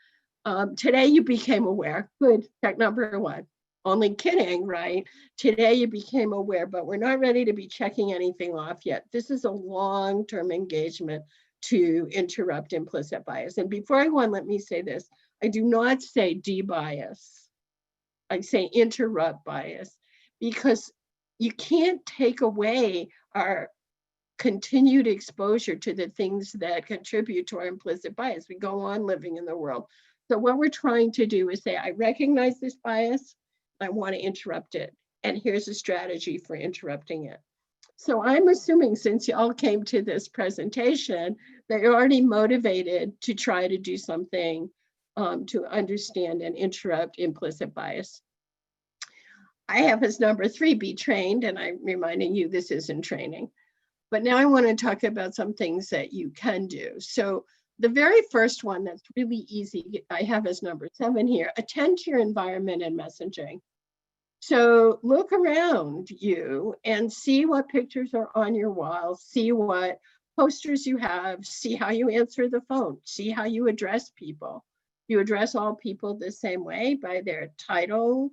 Today you became aware. Good, check number one. Only kidding, right? Today you became aware, but we're not ready to be checking anything off yet. This is a long-term engagement to interrupt implicit bias. And before I go on, let me say this. I do not say de-bias. I say interrupt bias, because you can't take away our continued exposure to the things that contribute to our implicit bias. We go on living in the world. So what we're trying to do is say, I recognize this bias, I want to interrupt it. And here's a strategy for interrupting it. So I'm assuming, since you all came to this presentation, that you're already motivated to try to do something to understand and interrupt implicit bias. I have as number 3, be trained, and I'm reminding you this isn't training. But now I want to talk about some things that you can do. So the very first one that's really easy, I have as number 7 here, attend to your environment and messaging. So look around you and see what pictures are on your walls, see what posters you have, see how you answer the phone, see how you address people. Do you address all people the same way, by their title,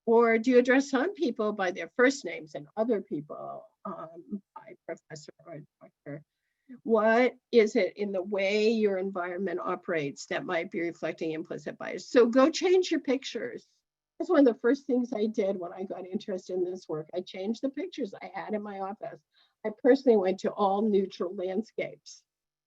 or do you address some people by their first names and other people by professor or doctor? What is it in the way your environment operates that might be reflecting implicit bias? So go change your pictures. That's one of the first things I did when I got interested in this work. I changed the pictures I had in my office. I personally went to all neutral landscapes,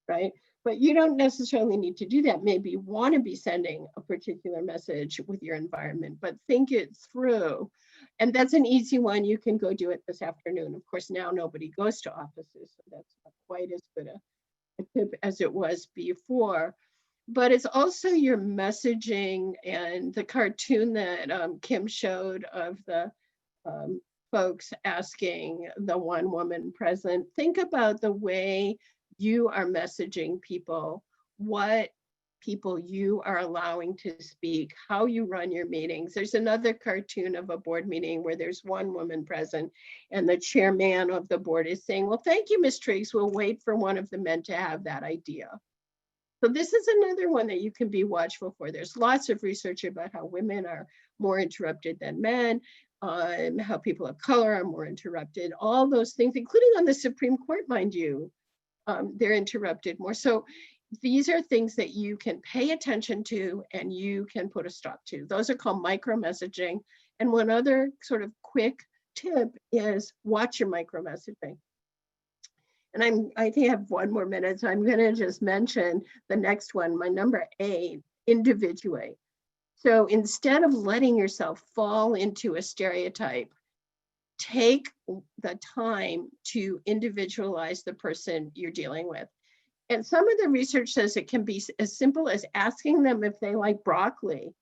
right? But you don't necessarily need to do that. Maybe you want to be sending a particular message with your environment, but think it through. And that's an easy one. You can go do it this afternoon. Of course, now nobody goes to offices, so that's not quite as good a tip as it was before. But it's also your messaging, and the cartoon that Kim showed of the folks asking the one woman present. Think about the way you are messaging people, what people you are allowing to speak, how you run your meetings. There's another cartoon of a board meeting where there's one woman present and the chairman of the board is saying, well, thank you, Ms. Triggs, we'll wait for one of the men to have that idea. So this is another one that you can be watchful for. There's lots of research about how women are more interrupted than men, how people of color are more interrupted, all those things, including on the Supreme Court, mind you, they're interrupted more. So these are things that you can pay attention to and you can put a stop to. Those are called micro messaging. And one other sort of quick tip is watch your micro messaging. And I think I have 1 more minute, so I'm going to just mention the next one, my number 8, individuate. So instead of letting yourself fall into a stereotype, take the time to individualize the person you're dealing with. And some of the research says it can be as simple as asking them if they like broccoli.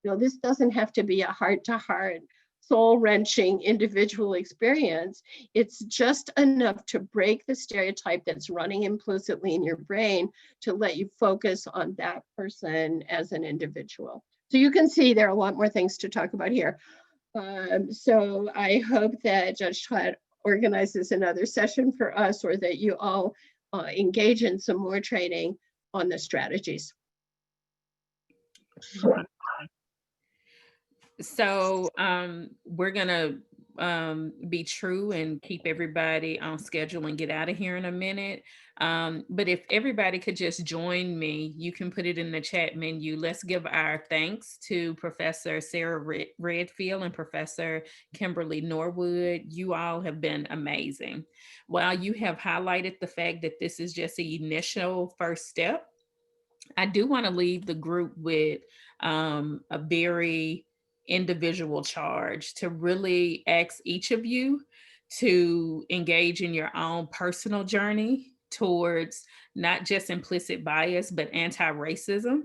You know, this doesn't have to be a heart-to-heart, soul-wrenching individual experience. It's just enough to break the stereotype that's running implicitly in your brain to let you focus on that person as an individual. So you can see there are a lot more things to talk about here. So I hope that Judge Todd organizes another session for us, or that you all engage in some more training on the strategies.
So we're gonna be true and keep everybody on schedule and get out of here in a minute. But if everybody could just join me, you can put it in the chat menu. Let's give our thanks to Professor Sarah Redfield and Professor Kimberly Norwood. You all have been amazing. While you have highlighted the fact that this is just the initial first step, I do want to leave the group with a very individual charge to really ask each of you to engage in your own personal journey towards not just implicit bias, but anti-racism.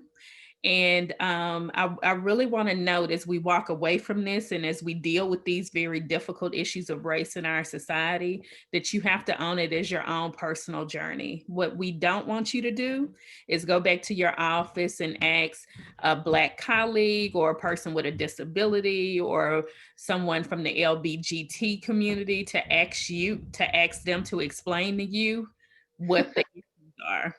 And I really want to note, as we walk away from this and as we deal with these very difficult issues of race in our society, that you have to own it as your own personal journey. What we don't want you to do is go back to your office and ask a Black colleague or a person with a disability or someone from the LBGT community to ask them to explain to you what the issues are.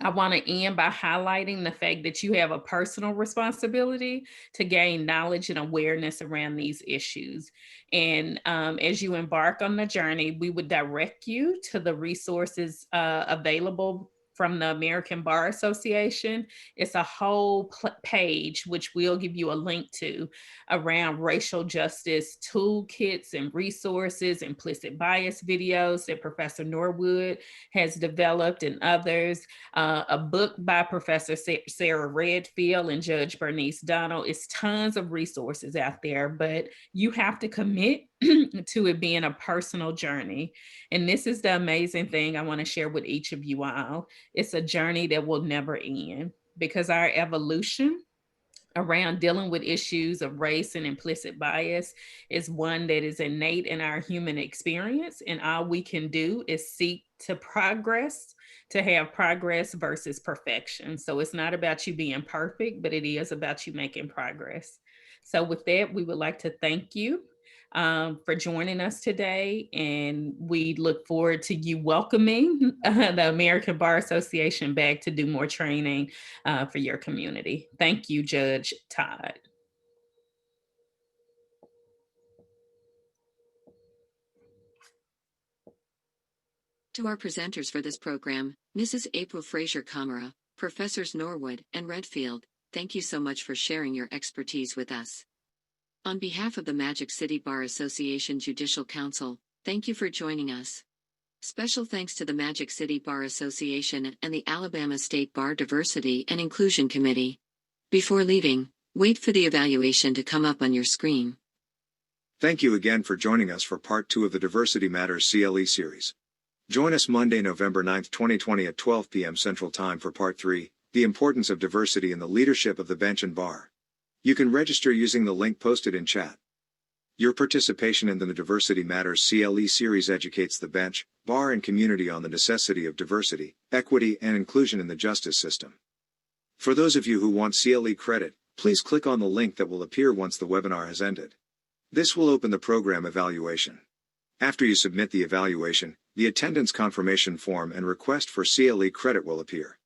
I want to end by highlighting the fact that you have a personal responsibility to gain knowledge and awareness around these issues. And as you embark on the journey, we would direct you to the resources available from the American Bar Association. It's a whole page, which we'll give you a link to, around racial justice toolkits and resources, implicit bias videos that Professor Norwood has developed and others, a book by Professor Sarah Redfield and Judge Bernice Donald. It's tons of resources out there, but you have to commit to it being a personal journey. And this is the amazing thing I want to share with each of you all. It's a journey that will never end, because our evolution around dealing with issues of race and implicit bias is one that is innate in our human experience. And all we can do is seek to progress, to have progress versus perfection. So it's not about you being perfect, but it is about you making progress. So with that, we would like to thank you for joining us today. And we look forward to you welcoming the American Bar Association back to do more training for your community. Thank you, Judge Todd.
To our presenters for this program, Mrs. April Fraser Camara, Professors Norwood and Redfield, thank you so much for sharing your expertise with us. On behalf of the Magic City Bar Association Judicial Council, thank you for joining us. Special thanks to the Magic City Bar Association and the Alabama State Bar Diversity and Inclusion Committee. Before leaving, wait for the evaluation to come up on your screen.
Thank you again for joining us for Part 2 of the Diversity Matters CLE series. Join us Monday, November 9, 2020 at 12 p.m. Central Time for Part 3, The Importance of Diversity in the Leadership of the Bench and Bar. You can register using the link posted in chat. Your participation in the Diversity Matters CLE series educates the bench, bar, and community on the necessity of diversity, equity, and inclusion in the justice system. For those of you who want CLE credit, please click on the link that will appear once the webinar has ended. This will open the program evaluation. After you submit the evaluation, the attendance confirmation form and request for CLE credit will appear.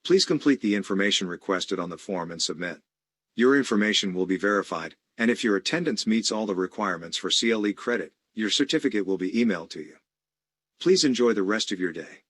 Please complete the information requested on the form and submit. Your information will be verified, and if your attendance meets all the requirements for CLE credit, your certificate will be emailed to you. Please enjoy the rest of your day.